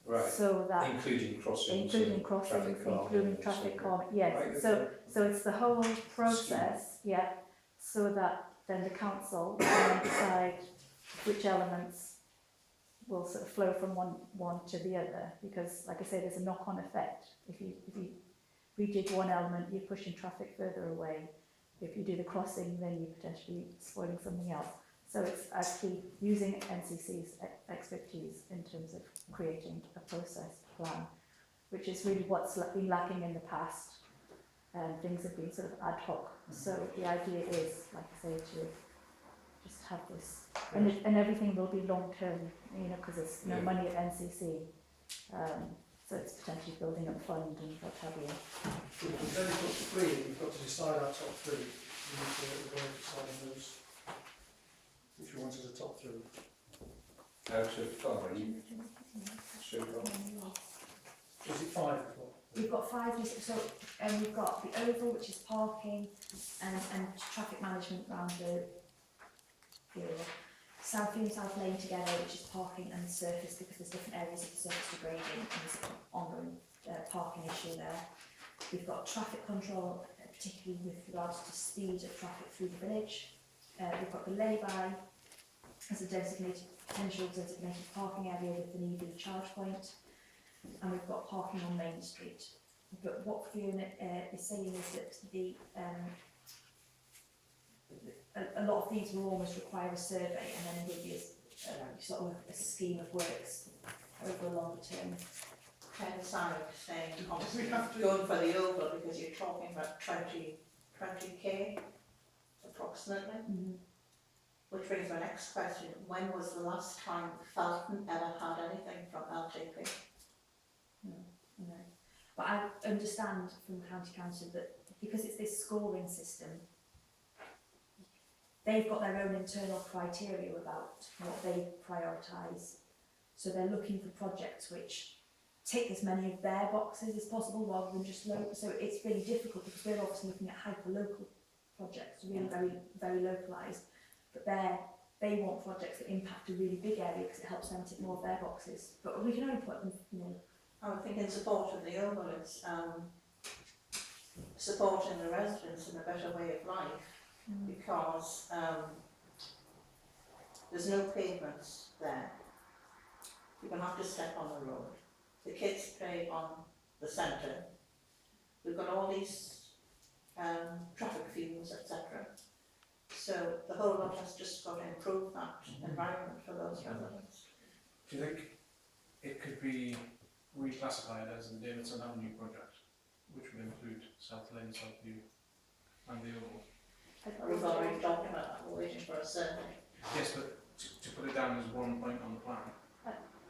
B: Right.
G: so that
B: Including crossings.
G: including
B: and
G: crossings,
B: traffic calming
G: including
B: and
G: traffic
B: so on.
G: calming, yes.
B: Right,
G: So
B: okay.
G: so it's the whole process, yeah, so that then the council can decide which elements will sort of flow from one to the other, because like I say, there's a knock-on effect. If you rejig one element, you're pushing traffic further away. If you do the crossing, then you're potentially spoiling something else. So it's actually using NCC's expertise in terms of creating a process plan, which is really what's been lacking in the past. Things have been sort of ad hoc. So the idea is, like I say, to just have this, and everything will be long term, you know, because there's no
B: Yeah.
G: money at NCC. So it's potentially building up fund and what have you.
C: We've only got three, we've got to decide our top three. We need to go and decide on those. Which ones are the top three?
B: Out of 5, so far.
C: Is it five as well?
A: We've got 5, so we've got the oval, which is parking and traffic management around the area. South View and South Lane together, which is parking and surface, because there's different areas of the surface degrading and there's an ongoing parking issue there. We've got traffic control, particularly with regards to speed of traffic through the village. We've got the lay-by as a potential designated parking area with an EV charge point. And we've got parking on Main Street. But what Fiona is saying is that a lot of these will almost require a survey, and then there'll be a sort of a scheme of works over a longer term.
D: Ken Sarek saying,
C: Do we
D: obviously,
C: have to-
D: going for the oval because you're talking about 20k approximately.
A: Mm-hmm.
D: Which brings my next question. When was the last time Felton ever had anything from LTP?
A: No. But I understand from County Council that because it's this scoring system, they've got their own internal criteria about what they prioritise. So they're looking for projects which tick as many of their boxes as possible rather than just local. So it's really difficult because we're obviously looking at hyper-local projects, really very, very localised. But they want projects that impact a really big area because it helps them tick more of their boxes. But we can only put them, you know.
D: I would think in support of the oval, it's supporting the residents in a better way of life because there's no pavements there. You're going to have to step on the road. The kids play on the centre. We've got all these traffic fumes, etc. So the whole lot has just got to improve that environment for those residents.
I: Do you think it could be reclassified as a Davidson Avenue project, which would include South Lane, South View and the Oval?
D: We've already talked about that, we're waiting for a survey.
I: Yes, but to put it down as one point on the plan.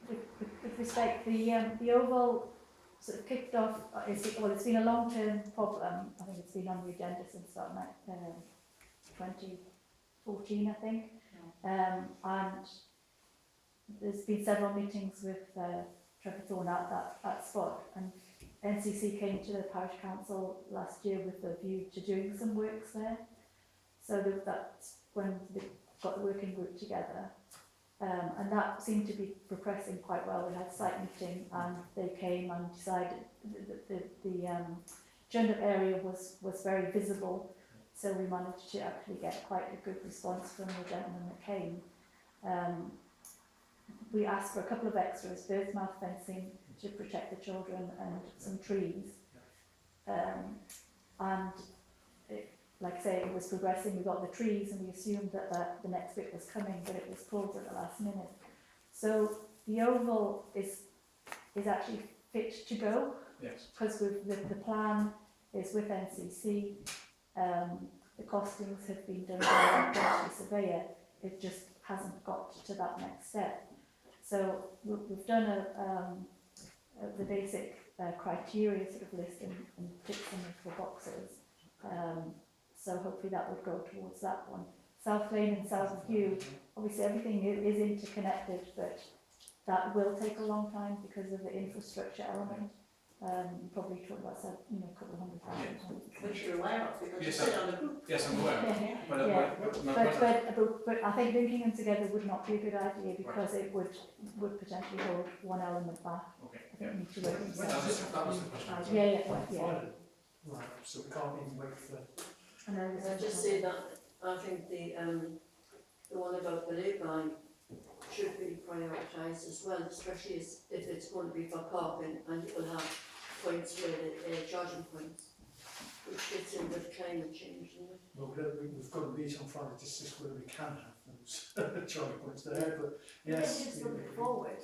G: With respect, the oval sort of kicked off, it's been a long-term problem. I think it's been on the agenda since about 2014, I think. And there's been several meetings with Trevor Thorne at that spot, and NCC came to the parish council last year with a view to doing some works there. So that's when they got the working group together. And that seemed to be progressing quite well. We had a site meeting and they came and decided the agenda area was very visible. So we managed to actually get quite a good response from the gentleman that came. We asked for a couple of extras, bird's mouth fencing to protect the children and some trees. And like I say, it was progressing. We got the trees and we assumed that the next bit was coming, but it was pulled at the last minute. So the oval is actually fit to go.
I: Yes.
G: Because the plan is with NCC. The costings have been done by our quantity surveyor. It just hasn't got to that next step. So we've done the basic criteria sort of list and ticked some of the boxes. So hopefully that would go towards that one. South Lane and South View, obviously everything is interconnected, but that will take a long time because of the infrastructure element. Probably talk about a couple of £100,000.
D: Which you're aware of because
I: Yes,
D: you sit on the group.
I: Yes, I'm aware.
G: Yeah. But I think linking them together would not be a good idea because it would potentially hold one element back.
I: Okay.
G: I think we need to work on
I: That was the question.
G: Yeah.
C: Right, so we can't even wait for.
G: I know.
J: Can I just say that I think the one about the lay-by should be prioritised as well, especially if it's going to be for parking and it will have points where the charging points, which fits in with climate change, isn't it?
C: Well, we've got a meeting on Friday to discuss whether we can have those charging points there, but yes.
A: You can still put it forward.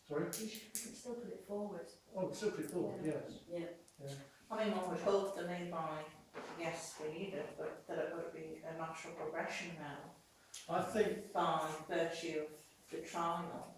C: Sorry?
A: You can still put it forward.
C: Oh, it's still pretty cool,
A: Yeah.
C: yes.
J: Yeah.
D: I mean, one would hope the nearby, yes, we need it, but that it would be a natural progression now
C: I think,
D: by virtue of the trial.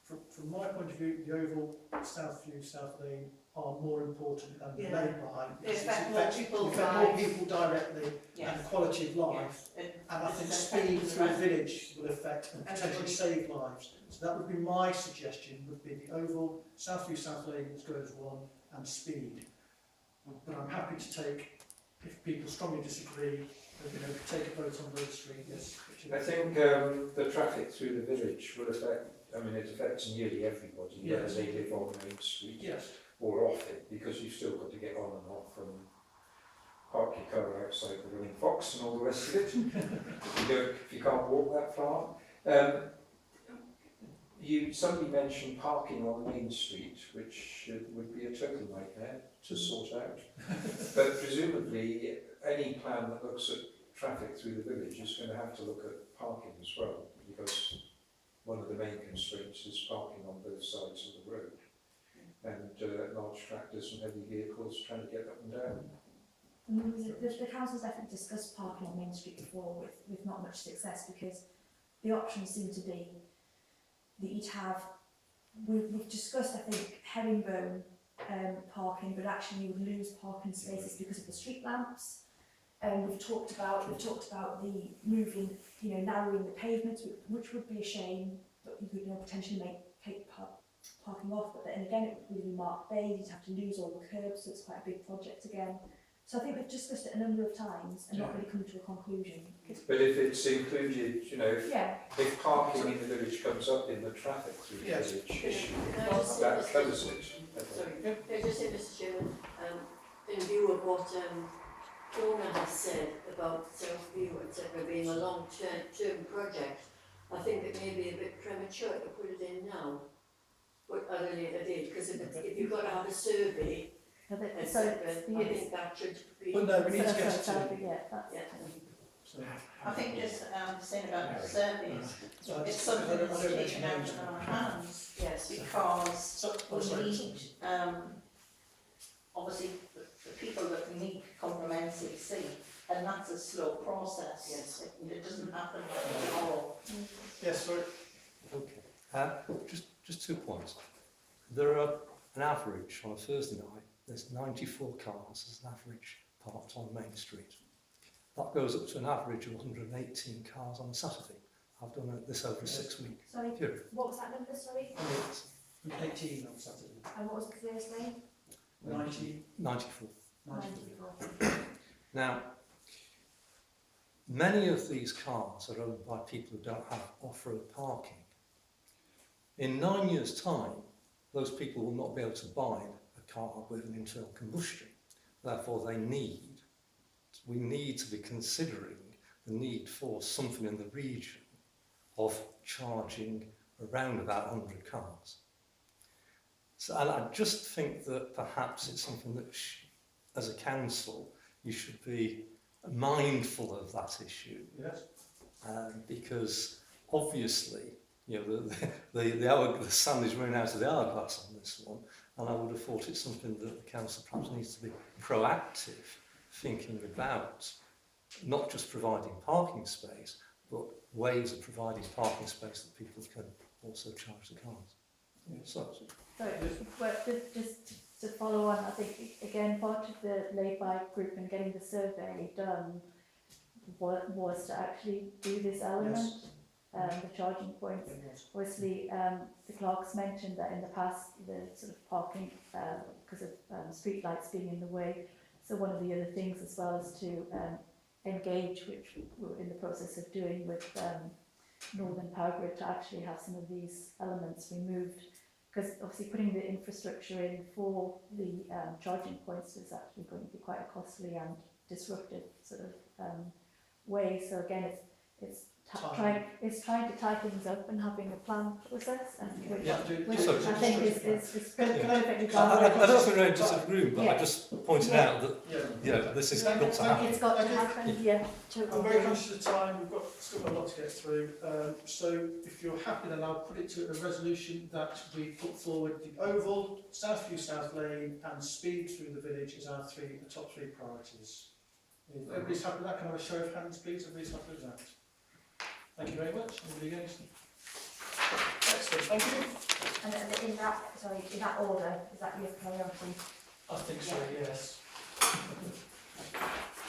C: from my point of view, the oval, South View, South Lane are more important than the
D: Yeah.
C: lay-by.
D: They
C: because
D: affect
C: it
D: more
C: affects-
D: people's
C: it affects more
D: lives.
C: people directly and
D: Yes.
C: quality of life.
D: Yes.
C: And I think
D: It's
C: speed
D: affecting
C: through the
D: the
C: village will affect and potentially
D: Everybody.
C: save lives. So that would be my suggestion, would be the oval, South View, South Lane, let's go as one, and speed. But I'm happy to take, if people strongly disagree, take a vote on Road Street, yes.
B: I think the traffic through the village will affect, it affects nearly everybody, whether
C: Yes.
B: they live on Main Street
C: Yes,
B: or off it, because you've still got to get on and off and park your car outside the Running Fox and all the rest of it. if you can't walk that far. Somebody mentioned parking on Main Street, which would be a total nightmare to sort out. But presumably, any plan that looks at traffic through the village is going to have to look at parking as well, because one of the main constraints is parking on both sides of the road, and large tractors and heavy vehicles trying to get up and down.
A: The council's definitely discussed parking on Main Street before with not much success, because the options seem to be that you'd have, we've discussed, I think, herringbone parking, but actually you would lose parking spaces because of the street lamps. We've talked about the moving, narrowing the pavements, which would be a shame, but you could potentially take parking off. But then again, it would really be marked bays. You'd have to lose all the curbs, so it's quite a big project again. So I think we've discussed it a number of times and not really come to a conclusion.
B: But if it's included,
A: Yeah.
B: if parking in the village comes up in the traffic through the
C: Yes.
B: village issue,
J: Can I just say
B: that
J: this?
B: covers it.
J: Sorry, can I just say, Mr. Chairman, in view of what Fiona has said about South View, etc., being a long-term project, I think it may be a bit premature to put it in now, but at a later date, because if you've got to have a survey, etc., I think that should be.
C: But no, we need to get it to.
J: Yeah.
C: So,
D: I think just saying about the surveys,
C: so
D: it's something
C: I don't
D: that's
C: mention
D: taken out
C: names.
D: of our hands
J: Yes.
D: because we
C: sorry.
D: need, obviously, the people that need come from NCC, and that's a slow process.
J: Yes.
D: It doesn't happen at all.
C: Yes, sorry.
E: Okay. Just 2 points. There are an average on a Thursday night. There's 94 cars as an average parked on Main Street. That goes up to an average of 118 cars on a Saturday. I've done this over a 6-week
A: Sorry,
E: period.
A: what was that number, sorry?
C: 18 on Saturday.
A: And what was the Thursday?
C: 19.
L: 94.
A: 94.
L: Now, many of these cars are owned by people who don't have off-road parking. In 9 years' time, those people will not be able to buy a car with an internal combustion. Therefore, we need to be considering the need for something in the region of charging around about 100 cars. So, and I just think that perhaps it's something that, as a council, you should be mindful of that issue.
C: Yes.
L: Because obviously, you know, the sand is running out of the hourglass on this one, and I would have thought it's something that the council perhaps needs to be proactive, thinking about not just providing parking space, but ways of providing parking space that people can also charge the cars.
C: Yeah.
L: So,
G: But just to follow on, I think again part of the lay-by group and getting the survey done was to actually do this element, the charging points. Obviously, the clerks mentioned that in the past the sort of parking because of street lights being in the way. So one of the other things as well is to engage, which we're in the process of doing with Northern Power Grid, to actually have some of these elements removed. Because obviously putting the infrastructure in for the charging points is actually going to be quite a costly and disruptive sort of way. So again, it's trying to tie things up and having a plan process, and which I think is perfectly valid.
L: I don't think we're in disagreement, but
G: Yeah.
L: I just pointed out that you know, this has got to happen.
G: It's got to happen, yeah.
C: I'm very conscious of time, we've still got a lot to get through. So if you're happy, then I'll put it to a resolution that we put forward the Oval, Southview South Lane and speed through the village as our top three priorities. If everybody's happy with that, can I have a show of hands please? Everybody's happy with that? Thank you very much. Anybody against? Excellent, thank you.
A: And then in that order, is that your priority?
C: I think so, yes.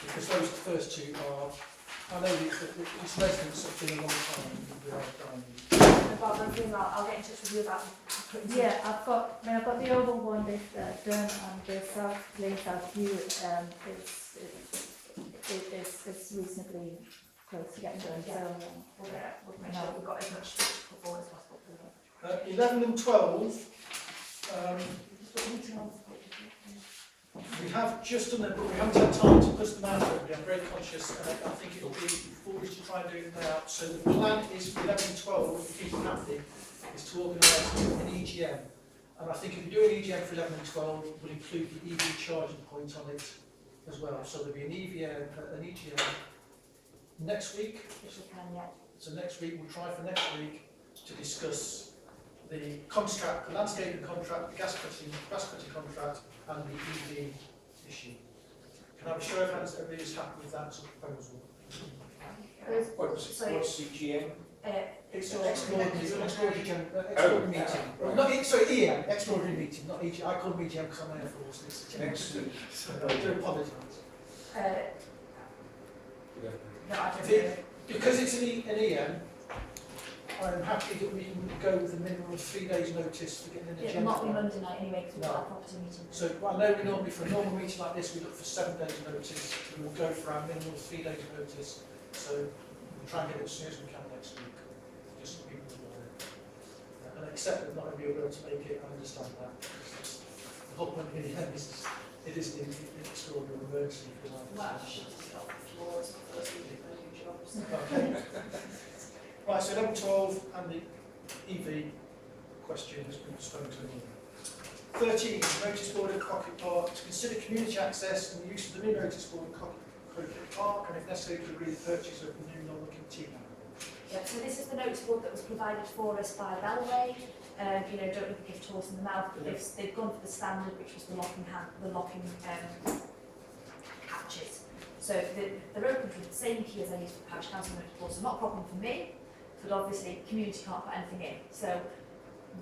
C: Because those first two are, I know it's residents have been a long time, we are dying.
A: Barbara, I'll get in touch with you about putting
G: Yeah, I've got the Oval one with Durham, and the South Lane South View is reasonably close to getting done. So
A: we'll make sure that we've got as much to put forward as possible.
C: 11 and 12, we have just done them, but we haven't had time to push them out. I'm very conscious, and I think it'll be foolish to try and do it now. So the plan is for 11 and 12, if people are happy, is to organise an EGM. And I think if we do an EGM for 11 and 12, we'll include the EV charging point on it as well. So there'll be an EGM next week.
A: If we can, yeah.
C: So next week, we'll try for next week to discuss the contract, the landscaping contract, the gas cutting contract, and the EV issue. Can I have a show of hands that everybody is happy with that sort of proposal?
B: What's CGM?
C: It's an extraordinary meeting. Sorry, EM, extraordinary meeting, not EGM. I call them EGM because I'm Air Force. It's a
B: Excellent.
C: I do apologise.
A: No, I don't know.
C: Because it's an EM, I'm happy that we can go with the minimum of 3 days notice for getting an agenda.
A: It'll not be Monday night anyway, because we've got a property meeting.
C: So I know we normally, for a normal meeting like this, we look for 7 days notice, and we'll go for our minimum of 3 days notice. So we'll try and get it as soon as we can next week, just so people are aware. And accept that not everybody will be able to make it, I understand that. The whole point in the end is, it is an extraordinary emergency, if you like.
H: Well, should be up towards the first week of the new jobs.
C: Okay. Right, so 11, 12 and the EV question has been spoken to me. 13, notice board at Crockett Park to consider community access and the use of the new notice board at Crockett Park, and if necessary to agree the purchase of the new non-looking tea bag.
A: Yeah, so this is the notice board that was provided for us by Bellway. You know, don't look a gift horse in the mouth, but they've gone for the standard, which was the locking hatches. So they're open for the same key as any Parish Council notice board, so not a problem for me. But obviously, community can't put anything in. So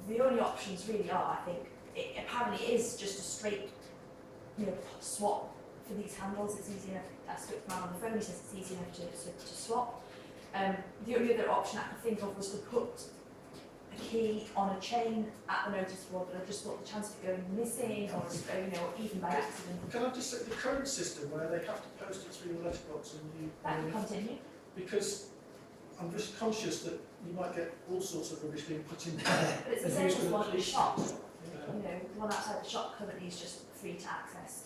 A: the only options really are, I think, it apparently is just a straight, you know, swap for these handles. It's easy enough. I spoke to the man on the phone. He says it's easy enough to swap. The only other option I could think of was to put a key on a chain at the notice board, but I just thought the chance of it going missing or, you know, even by accident,
C: Can I just say the current system where they have to post it through your letterbox and you...
A: that can continue.
C: Because I'm just conscious that you might get all sorts of rubbish being put in there.
A: But it's the
C: And
A: same
C: who's
A: as the
C: gonna
A: one at the
C: police
A: shop.
C: it?
A: You know, the one outside the shop currently is just free to access,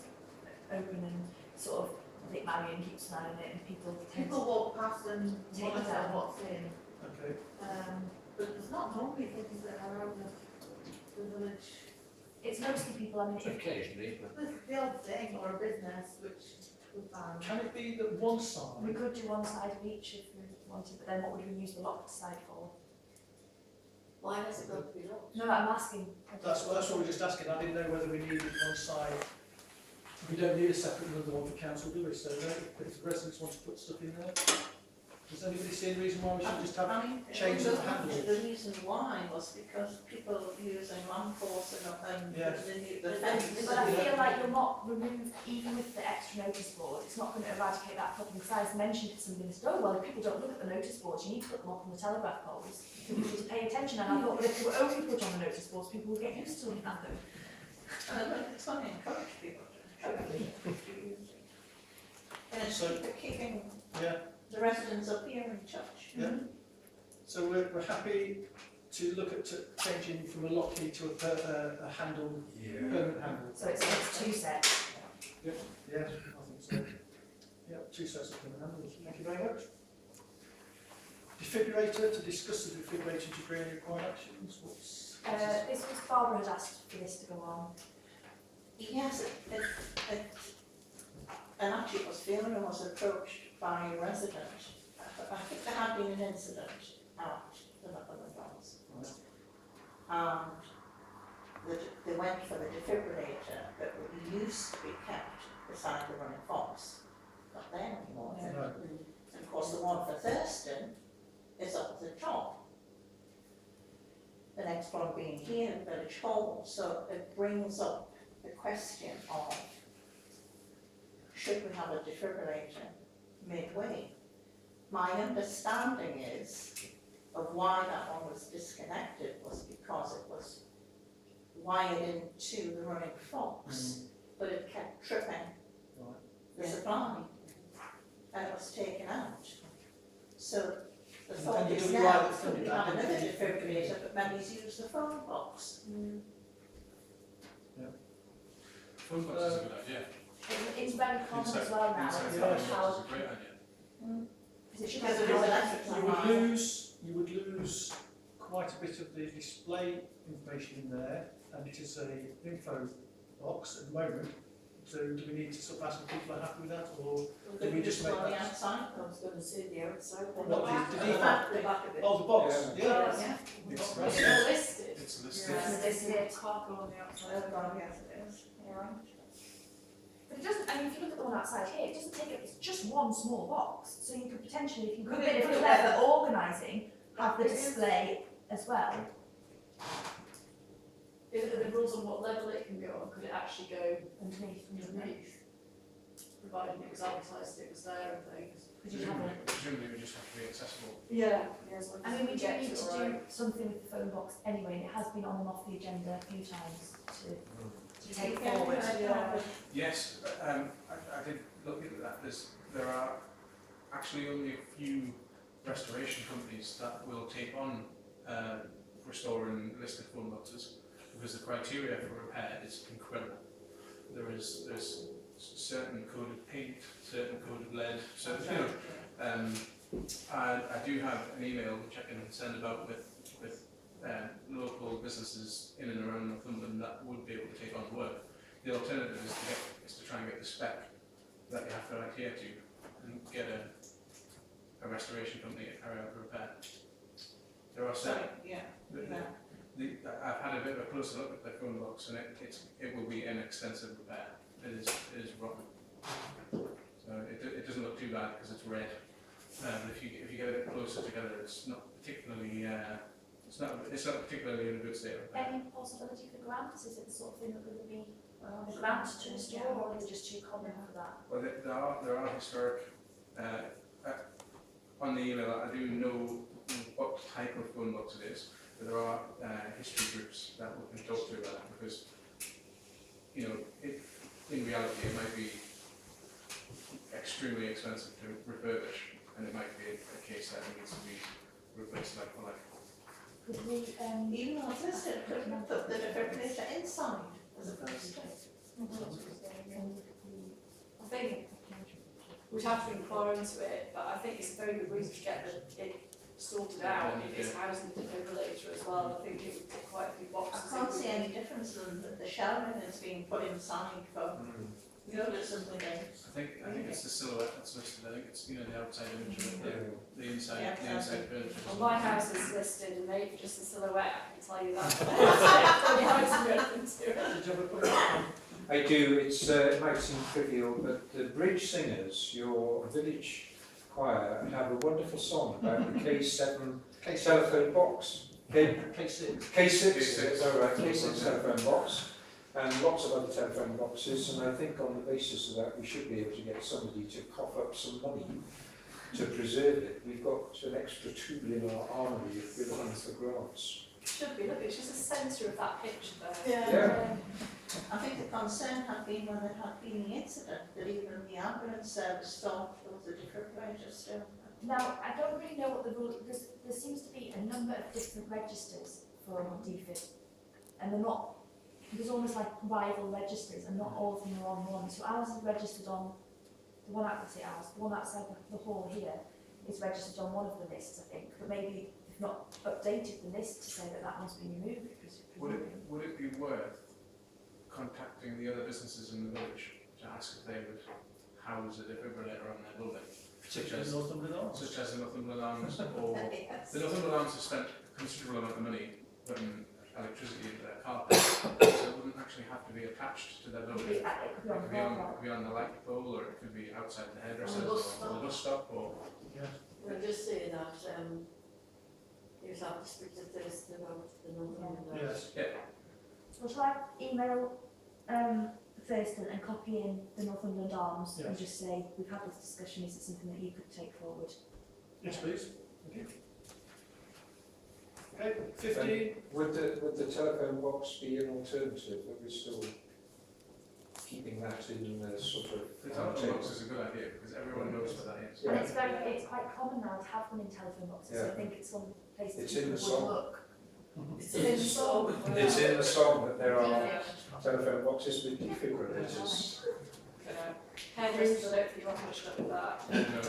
A: open and sort of Dick Marion keeps an eye on it and people tend
K: People walk past and
A: Take it
K: monitor
A: down.
K: what's in.
C: Okay.
K: But there's not normally things that are out of the village.
A: it's mostly people, I mean,
E: Occasionally, but
K: There's the odd thing or a business which we find.
C: Can it be that one
A: we
C: side,
A: could do one side of each if we wanted, but then what would we use the locked side for?
J: Why has it got to be locked?
A: No, I'm asking.
C: that's what we're just asking, I didn't know whether we needed one side. We don't need a separate another one for council, do we? So no, if the residents want to put stuff in there. Does anybody see any reason why we should just have...
D: I mean,
C: change the handles.
D: the reason why was because people using lamp posts and
C: Yes.
D: the fence.
A: But I feel like you'll not remove, even with the extra notice board, it's not going to eradicate that problem. Because I mentioned to somebody, and said, oh, well, if people don't look at the notice boards, you need to put them up on the telegraph poles for people to pay attention. And I thought, well, if they were only put on the notice boards, people would get used to looking at them.
D: It's going to encourage people to use it. And it's
C: So-
D: keeping
C: Yeah,
D: the residents up here in touch.
C: yeah. So we're happy to look at changing from a lock key to a handle, permanent handle.
A: So it's two sets.
C: Yeah, I think so. Yeah, 2 sets of permanent handles. Thank you very much. Defibrillator, to discuss the defibrillator to agree on required actions. What's
A: This was Barbara had asked for this to go on.
D: Yes, and actually it was Fiona was approached by a resident. I think there had been an incident at the McDonald's. And they went for the defibrillator that used to be kept beside the running fox. Not there anymore.
C: No.
D: And of course the one for Thurston is up at the top. The next one being here in Village Hall, so it brings up the question of should we have a defibrillator midway? My understanding is of why that one was disconnected was because it was wired into the running fox, but it kept tripping the supply, and it was taken out. So the thought
C: And you
D: is
C: don't
D: now,
C: like
D: could we
C: that,
D: have
C: didn't
D: another
C: you?
D: defibrillator, but maybe use the phone box?
F: Phone box is a good idea.
A: It's very common as well now. It's
F: Inside
A: got
C: Yeah.
A: a
F: phone
A: power.
F: box is a great idea.
A: Because it should
D: Because
A: have
D: there is
A: a
D: electric
C: You would lose quite a bit of the display information in there, and it is a info box at the moment. So do we need to sort of ask if people are happy with that, or
D: Could
C: we just make
D: on the
C: that-
D: outside?
J: I was going to say the outside.
C: What,
J: the
C: the
J: back,
C: default?
J: the back of it.
C: oh, the box?
B: Yeah.
C: Yeah.
D: Yeah.
C: It's
K: It's
C: right.
K: all listed.
I: It's listed.
A: Yeah.
K: It's a cargo on the outside.
D: Oh, God, yes, it is.
A: But it doesn't, I mean, if you look at the one outside here, it doesn't take up, it's just one small box. So you could potentially, if you could
K: Could
A: be
K: it
A: a
K: put
A: bit
K: it
A: clever
K: there?
A: organising, have the
K: It is.
A: display as well.
H: Is there the rules on what level it can go on? Could it actually go
A: Underneath.
H: underneath? Providing it was advertised, it was there and things.
A: Could you have a,
I: Presumably we just have to be accessible.
H: Yeah. Yes,
A: I mean, we do need to do something with the phone box anyway, and it has been on and off the agenda a few times to take forward.
H: Yeah.
I: Yes, I did look into that. There are actually only a few restoration companies that will take on restoring listed phone boxes because the criteria for repair is incredible. There's certain coded paint, certain coded lead, certain, you know. I do have an email which I can send about with local businesses in and around Northumberland that would be able to take on the work. The alternative is to try and get the spec that you have to adhere to and get a restoration company to carry out the repair. There are
D: Sorry,
I: certain,
D: yeah.
I: I've had a bit of a closer look at the phone box and it will be an extensive repair. It is rotten. So it doesn't look too bad because it's red. But if you get a bit closer together, it's not particularly it's not particularly in a good state of repair.
A: Any possibility for grants? Is it the sort of thing that would be a grant to restore, or is it just too common for that?
I: Well, there are historic. On the email, I do know what type of phone box it is. that there are history groups that we can talk to about that, because, you know, if in reality it might be extremely expensive to refurbish, and it might be a case that needs to be replaced like for like.
A: Could we,
D: Even on this, could we put the defibrillator inside as opposed to?
H: I think we'd have to inquire into it, but I think it's a very good reason to get it sorted out if it's housing the defibrillator as well. I think it would tick quite a few
D: I
H: boxes.
D: can't see any difference than the shelving that's being put inside for noticeably days.
I: I think it's the silhouette that's listed. I think it's, you know, the outside image of it, the inside furniture.
H: Well, my house is listed and maybe just the silhouette, I can tell you that. It's not anything to it.
C: Did you have a put it on?
B: I do. It's it might seem trivial, but the Bridge Singers, your village choir, have a wonderful song about the K7 telephone box.
C: K6.
B: K6, is that right? K6 telephone box, and lots of other telephone boxes. And I think on the basis of that, we should be able to get somebody to cough up some money to preserve it. We've got an extra tool in our armoury if we're looking for grants.
H: Should be, look, it's just a centre of that picture there.
B: Yeah.
D: I think the concern had been when there had been the incident, that even the ambulance service thought there was a defibrillator still.
A: now, I don't really know what the rule, there seems to be a number of different registers for DFID, and they're not, there's almost like rival registers, and not all of them are on one. So ours is registered on, the one outside the hall here is registered on one of the lists, I think, but maybe they've not updated the list to say that that one's been removed.
I: Would it be worth contacting the other businesses in the village to ask if they would house a defibrillator on their building? Such as the Northumberland Arms, or
D: Yes.
I: the Northumberland Arms have spent a considerable amount of money putting electricity into their car park, so it wouldn't actually have to be attached to their building. It could be on the light pole, or it could be outside the hairdressers, or the bus stop, or...
J: We'll just say that you have to speak to Thurston about the Northumberland.
C: Yes.
A: Well, shall I email Thurston and copy in the Northumberland Arms and just say, we've had this discussion, is it something that you could take forward?
C: Yes, please. Thank you. Okay, 15.
B: Would the telephone box be an alternative? Are we still keeping that in sort of...
I: The telephone box is a good idea, because everyone knows what that is.
A: And it's quite common now to have them in telephone boxes, so I think it's one place that
B: It's in
A: people
B: the
A: would
B: song.
A: look.
J: It's in the song.
B: It's in the song that there are telephone boxes with defibrillators.
H: Hairdressers, I don't think you want much luck with that.
I: No.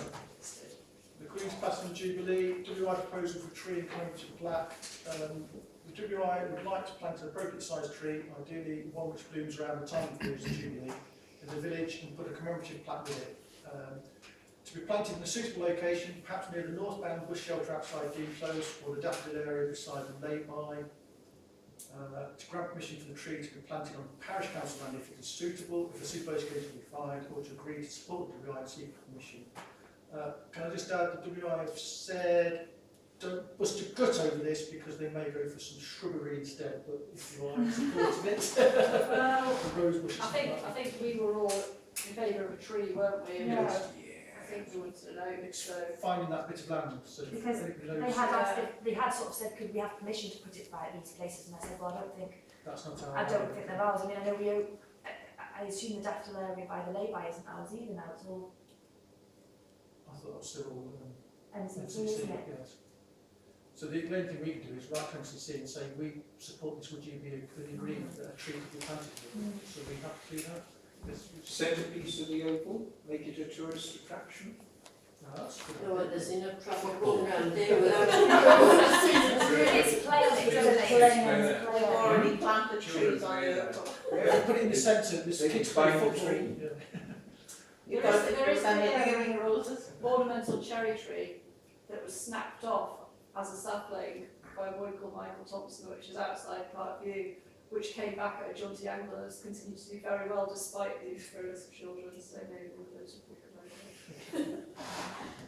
C: The Queen's Passing Jubilee, WI proposal for tree and commemorative plaque. The WI would like to plant an appropriate sized tree, ideally one which blooms around the time of the Jubilee, in the village, and put a commemorative plaque with it. To be planted in a suitable location, perhaps near the northbound bush shelter outside Close, or the daffodil area beside the lay-by. To grant permission for the tree to be planted on parish council land if it is suitable, if a suitable location can be found, or to agree to support the WI and seek permission. Can I just add, the WI have said, don't bust a gut over this because they may go for some shrubbery instead, but if you are in support of it,
H: Well,
C: the rose bushes.
H: I think we were all in favour of a tree, weren't we?
A: Yeah.
H: I think we would know, so...
C: Finding that bit of land. So
A: Because
C: anybody knows,
A: they had asked they had sort of said, could we have permission to put it by these places? And I said, well, I don't think they're ours. I mean, I know I assume the daffodil area by the lay-by isn't ours either now. It's all
C: I thought that was still all
A: NCC, isn't it?
C: yes. So the only thing we can do is write to NCC and say, we support this, would you be in agreement that a tree could be planted here? So we have to do that.
B: Centrepiece of the Oval, make it a tourist attraction.
J: No, there's enough traffic going around there without
A: It's playing.
D: We've already planted trees on the
C: Put it in the centre, this
B: They
C: kids
B: can
C: play
B: find the
C: football.
B: tree.
D: You've
H: There
D: got
H: is
D: to
H: the
D: the roses.
H: ornamental cherry tree that was snapped off as a sapling by a boy called Michael Thompson, which is outside Parkview, which came back at a jaunty angle and has continued to do very well despite the experience of children, so maybe one of those would be a good idea.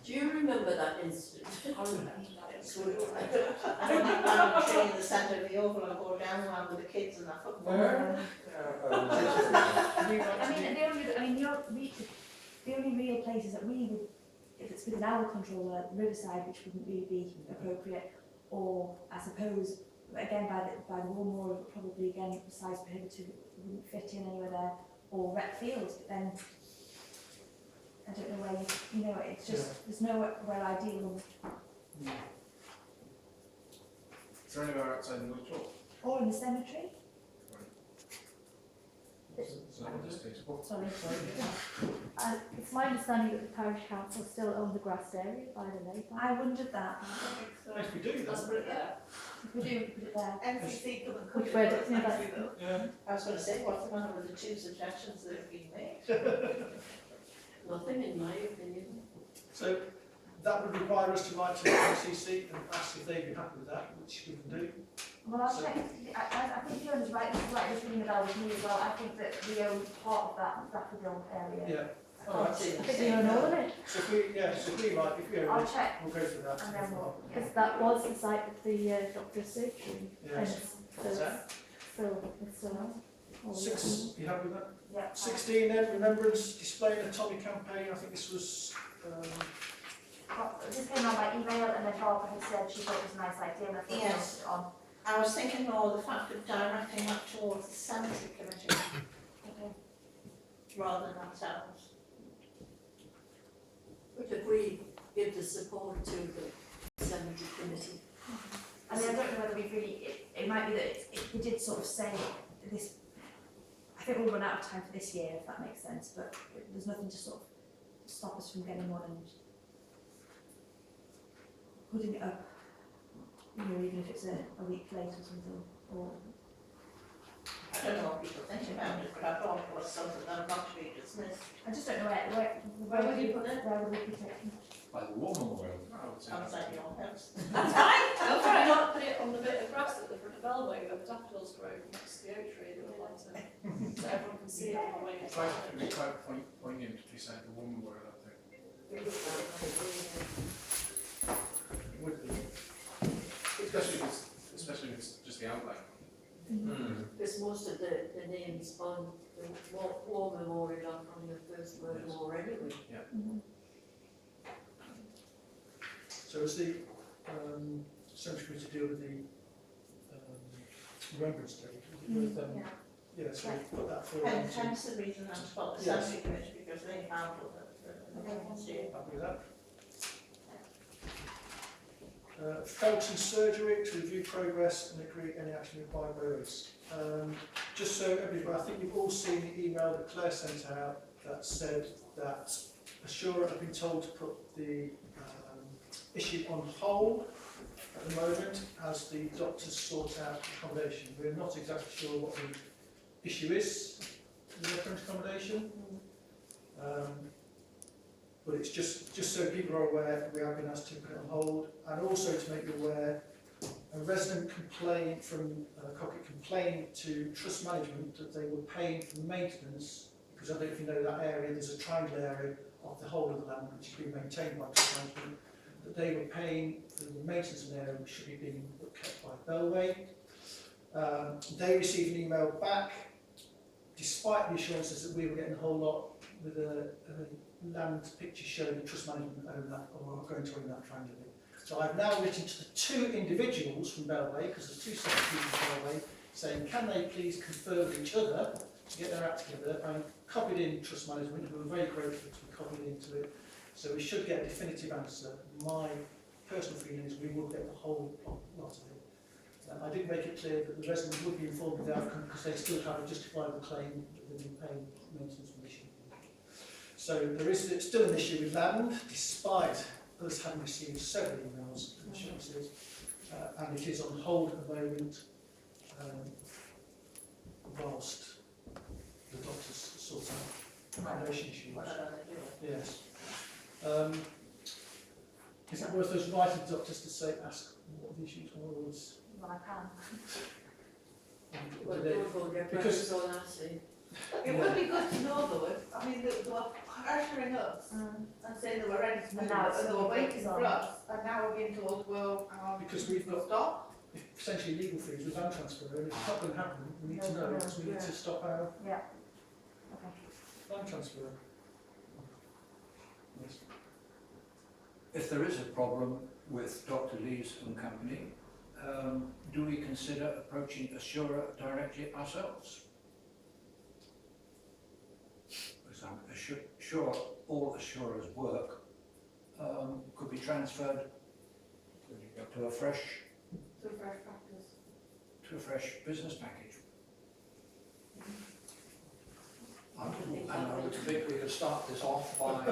J: Do you remember that incident?
H: I remember that.
D: I think we plant a tree in the centre of the oval and go down one with the kids and their football.
A: The only real places that we would, if it's within our control, are Riverside, which wouldn't really be appropriate, or I suppose again, by the Warmore, probably again, size prohibitive, wouldn't fit in anywhere there, or rec fields, but then I don't know where you know, it's just, there's nowhere ideal,
I: Is there anywhere outside the village hall?
A: or in the cemetery.
I: So that was distasteful.
A: Sorry.
G: It's my understanding that the parish council still own the grassed area by the lake.
A: I wondered that.
C: If we do
H: Let's
C: that,
H: put it there.
A: If we do, put it there.
K: NCC come and
G: Which
K: cut
G: way
K: it,
G: do-
K: but
G: yeah,
K: thank
G: that's-
K: you though.
C: yeah,
D: I was going to say, what's the matter with the two suggestions that have been made?
J: Nothing in my opinion.
C: so that would require us to write to the NCC and ask if they'd be happy with that, which we can do.
A: Well, I'll check. I think Fiona's right. This is right. This ringing the bell with me as well. I think that we own part of that daffodil area.
C: Yeah,
D: I
C: Alright.
D: can't see them
G: I think
D: saying
G: you own all
D: no.
G: of it,
C: so if we own
A: I'll
C: it,
A: check
C: we'll go for that.
A: and then we'll.
G: because that was the site of the doctor's surgery. And
C: Yes.
G: it's still on. Or-
C: Six, you happy with that?
A: Yeah.
C: 16 then, remembrance display and a Tommy campaign, I think this was,
A: This came on by email, and then Barbara had said she thought it was a nice idea, and I thought
D: Yes.
A: it on.
D: I was thinking more the fact of directing that towards the cemetery committee
A: Okay.
D: rather than ourselves.
J: But if we give the support to the cemetery committee,
A: I mean, I don't know whether we've really. It might be that we did sort of say this. I think we'll run out of time for this year, if that makes sense. But there's nothing to sort of stop us from getting on and putting it up. You know, even if it's a week late or something, or
D: I don't know what people think about it, but I thought it was something that not to be dismissed.
A: I just don't know where would you put it? Where would we put it?
E: By the war memorial.
I: I would say
D: Outside your house.
H: That's fine. I'll try not put it on the bit of grass at the front of Bellway where the daffodils grow next to the oak tree that would like to, so everyone can see it on the way next to
I: it'd be
H: the
I: quite poignant to be saying the woman were up there. It would be. Especially if it's just the outline.
J: because most of the names on the war memorial are from the First World
I: Yes.
J: War anyway.
C: so as the cemetery committee deal with the remembrance day, with yeah, so we'll put that forward.
D: Hence the reason I put the
C: Yes.
D: cemetery committee, because they handle the remembrance day.
C: Happy with that? Felton surgery to review progress and agree any action required by us. Just so everybody, I think you've all seen the email that Claire sent out that said that Assura have been told to put the issue on hold at the moment as the doctors sort out accommodation. We're not exactly sure what the issue is in the current accommodation. But it's just so people are aware, we have been asked to put it on hold, and also to make you aware, a resident complained from Cocket complained to Trust Management that they were paying for maintenance, because I don't know if you know that area, there's a triangle area of the whole of the land which is being maintained by Trust Management, that they were paying for the maintenance of an area which should be being kept by Bellway. They received an email back, despite the assurances that we were getting a whole lot with a land picture showing the Trust Management own that, or are going to own that triangle. So I've now written to the two individuals from Bellway, because there's two separate people from Bellway, saying can they please confer with each other to get their act together, and copied in Trust Management, who were very grateful to be copied into it. So we should get a definitive answer. My personal feeling is we will get the whole lot of it. I did make it clear that the resident would be informed of the outcome because they still have a justifiable claim that they've been paying maintenance commission. So there is still an issue with land, despite us having received several emails and assurances, and it is on hold at the moment, whilst the doctors sort out accommodation issues. Yes. Is it worth us writing to doctors to say, ask what the issues were?
A: Well, I can.
J: Well, don't hold your breath,
C: Because-
J: that's all I'm saying.
K: It would be good to know though, I mean, they were pressuring us and saying they were ready to move,
A: And now it's
K: and they were
A: all
K: waiting
A: on.
K: for us, and now we're being told, well,
C: Because we've got
K: stop.
C: essentially legal fees with land transfer, and if it's not going to happen, we need to know, because we need to stop our
A: Yeah. Okay.
C: land transfer. Yes.
E: If there is a problem with Dr. Lee's and company, do we consider approaching Assurer directly ourselves? For example, all Assurer's work could be transferred to a fresh business package. And I would think we could start this off by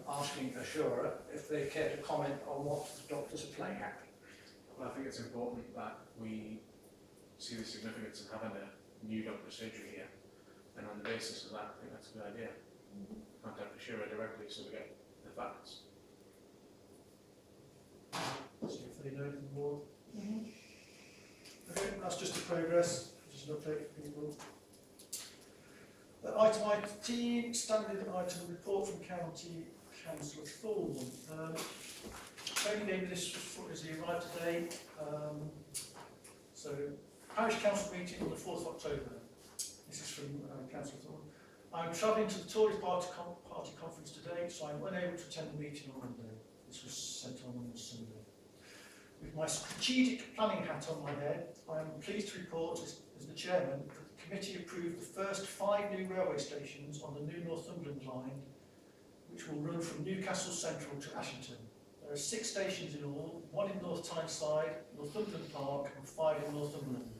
E: asking Assurer if they care to comment on what the doctors are playing at.
I: Well, I think it's important that we see the significance of having a new doctor surgery here, and on the basis of that, I think that's a good idea. Contact Assurer directly so we get the facts.
C: See if they know anything more. Okay, that's just a progress, just an update for people. Item 18, standard item report from County Councillor Felton. Only gave me this as he arrived today. So, Parish Council meeting on the 4th of October. This is from Councillor Felton. I'm travelling to the Tory Party conference today, so I'm unable to attend the meeting on Monday. This was sent on Sunday. With my strategic planning hat on my head, I am pleased to report, as the chairman, that the committee approved the first 5 new railway stations on the new Northumberland line, which will run from Newcastle Central to Ashington. There are 6 stations in all, 1 in North Tyneside, Northumberland Park, and 5 in Northumberland.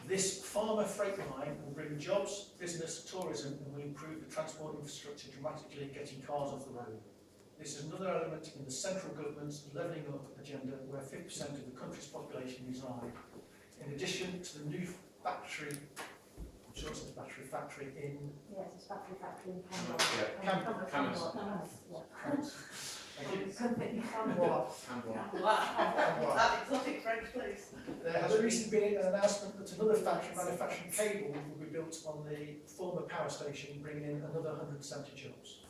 C: This farmer freight line will bring jobs, business, tourism, and will improve the transport infrastructure dramatically, getting cars off the road. This is another element in the central government's levelling up agenda, where 50% of the country's population reside. In addition to the new battery, I'm sure it's a battery factory in...
A: Yes, it's battery factory in
C: Canberra.
K: That exotic French place.
C: There has recently been an announcement that another factory manufacturing cable will be built on the former power station, bringing in another 170 jobs.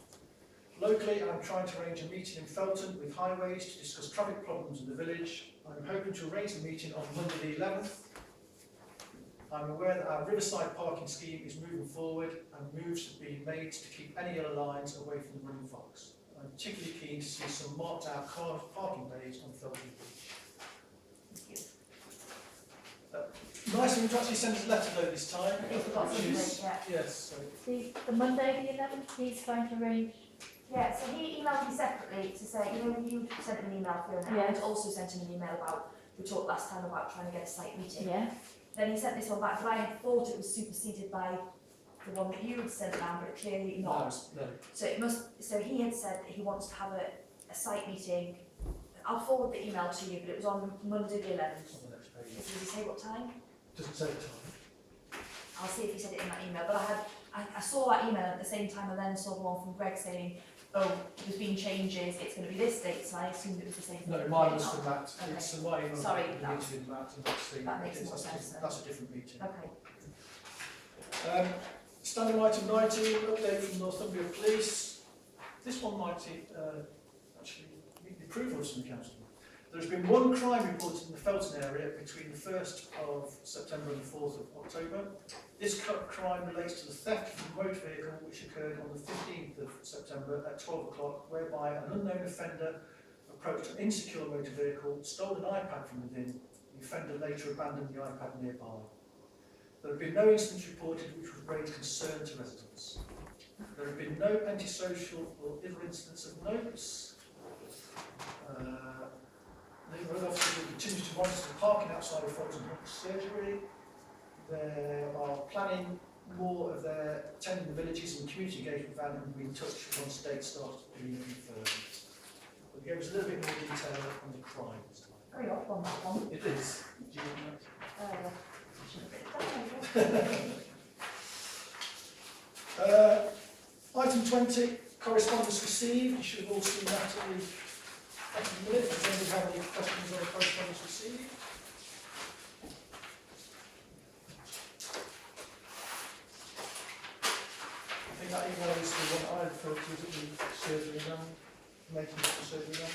C: Locally, I'm trying to arrange a meeting in Felton with Highways to discuss traffic problems in the village. I'm hoping to arrange the meeting on Monday the 11th. I'm aware that our Riverside parking scheme is moving forward and moves have been made to keep any yellow lines away from the running fox. I'm particularly keen to see some marked out car parking bays on Felton Beach. Nice of him to actually send us a letter though this time. Yes. So.
G: The Monday the 11th, he's trying to arrange.
A: Yeah, so he emailed me separately to say, you know, you sent him an email for him, and also sent him an email about, we talked last time about trying to get a site meeting.
G: Yeah.
A: Then he sent this one back, but I thought it was superseded by the one that you had sent around, but clearly not.
C: No.
A: So he had said that he wants to have a site meeting. I'll forward the email to you, but it was on Monday the 11th.
C: On the next page.
A: Does he say what time?
C: Doesn't say time.
A: I'll see if he said it in that email, but I saw that email at the same time and then saw the one from Greg saying, oh, there's been changes, it's going to be this date, so I assumed it was the same thing.
C: No, mine was from Matt.
A: Okay.
C: It's the my email.
A: Sorry,
C: the meeting with Matt, and
A: that makes more sense then.
C: That's a different meeting.
A: Okay.
C: Standing item 19, update from Northumbria Police. This one might actually need the approval of some council. There has been 1 crime reported in the Felton area between the 1st of September and the 4th of October. This crime relates to the theft of a motor vehicle which occurred on the 15th of September at 12 o'clock, whereby an unknown offender approached an insecure motor vehicle, stole an iPad from within. The offender later abandoned the iPad nearby. There have been no incidents reported which would raise concern to residents. There have been no antisocial or other incidents of note. The road officer will continue to monitor the parking outside of Felton surgery. They are planning more of their attending the villages and community engagement van and will be in touch once dates start being confirmed. But it gives us a little bit more detail on the crime this time.
A: Very odd one, that one.
C: It is. Do you want that? Item 20, correspondence received. You should have all seen that in the minute. Does anybody have any questions on the correspondence received? I think that email is the one I referred to, is it the surgery done, making the surgery done?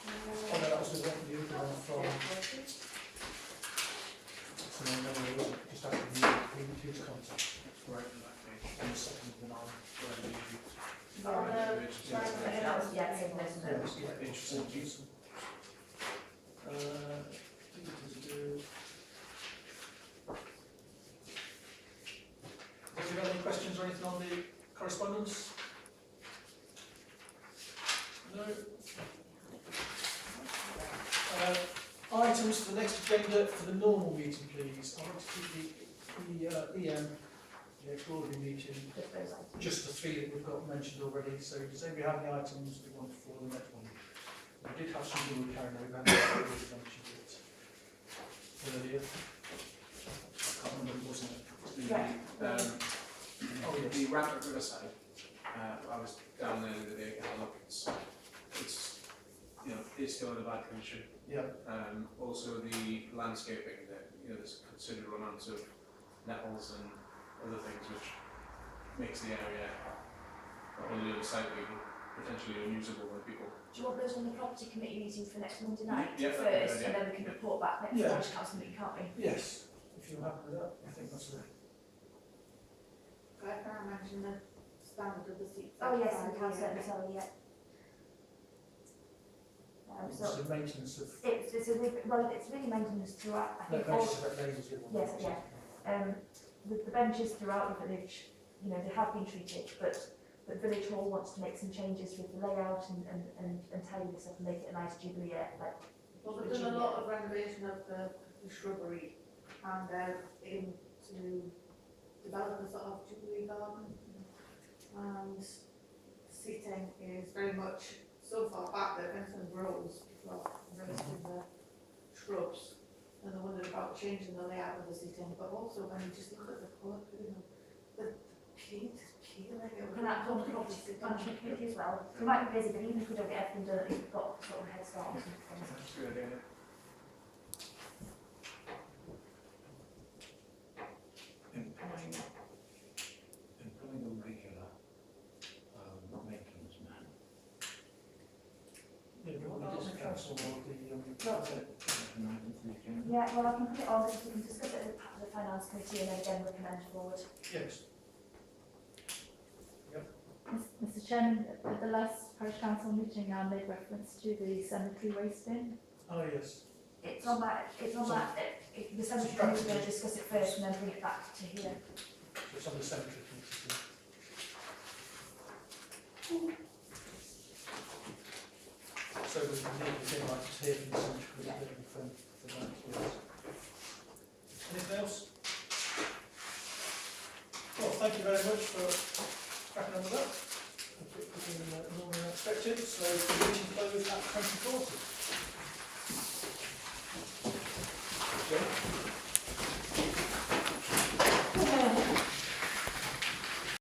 C: Oh no, that was the one from... So no, it wasn't, just after the huge contact.
I: It's right in that page.
C: And the second of the 9.
A: Yeah,
C: Interesting. Have you got any questions or anything on the correspondence? No. Items for the next agenda for the normal meeting, please. I want to keep the EM, the extraordinary meeting, just the three that we've got mentioned already. So does anybody have any items we want for the next one? We did have something we carried over, and I already mentioned it earlier. I can't remember, wasn't it?
I: The ramp at Riverside, I was down there the other day and had a look. It's it's still in a bad condition.
C: Yeah.
I: Also the landscaping, there's a considerable amount of nettles and other things which makes the area on the other side potentially unusable by people.
A: Do you want those on the property committee meeting for next Monday night
I: Yeah,
A: first,
I: yeah.
A: and then we can report back next
C: Yeah.
A: Parish Council meeting, can't we?
C: Yes, if you're happy with that, I think that's right.
K: Can I mention the standard of the seats?
A: Oh yes,
K: outside
A: we can
K: here?
A: certainly tell you, yeah. So
C: So the maintenance of
A: it's really maintenance throughout. I think all, yes, yeah. The benches throughout the village, they have been treated, but Village Hall wants to make some changes with the layout and tidy this up and make it a nice jubilee.
K: Well, we've done a lot of renovation of the shrubbery and aim to develop a sort of jubilee garden. And seating is very much so far back that anything grows, people are raising the shrubs. And I wondered about changing the layout of the seating, but also when you just look at the colour, the paint is peeling.
A: Can that come to the property management committee as well? We might be busy, but even if we don't get everything done, at least we've got sort of a head start on some things.
I: That's a good idea.
E: Employing a regular maintenance man.
C: Yeah, but what is the council or the
A: Yeah, well, I can put it on because we can discuss it at the finance committee and then again recommend forward.
C: Yes.
G: Mr Chairman, at the last Parish Council meeting I made reference to the cemetery waste bin.
C: Oh yes.
A: It's on that, the cemetery committee is going to discuss it first and then bring it back to here.
C: So it's on the cemetery committee. So we can leave this in like to hear from the cemetery committee for that, yes. Anything else? Well, thank you very much for cracking on with that. A bit quicker than normally expected, so the meeting closed at 20:40.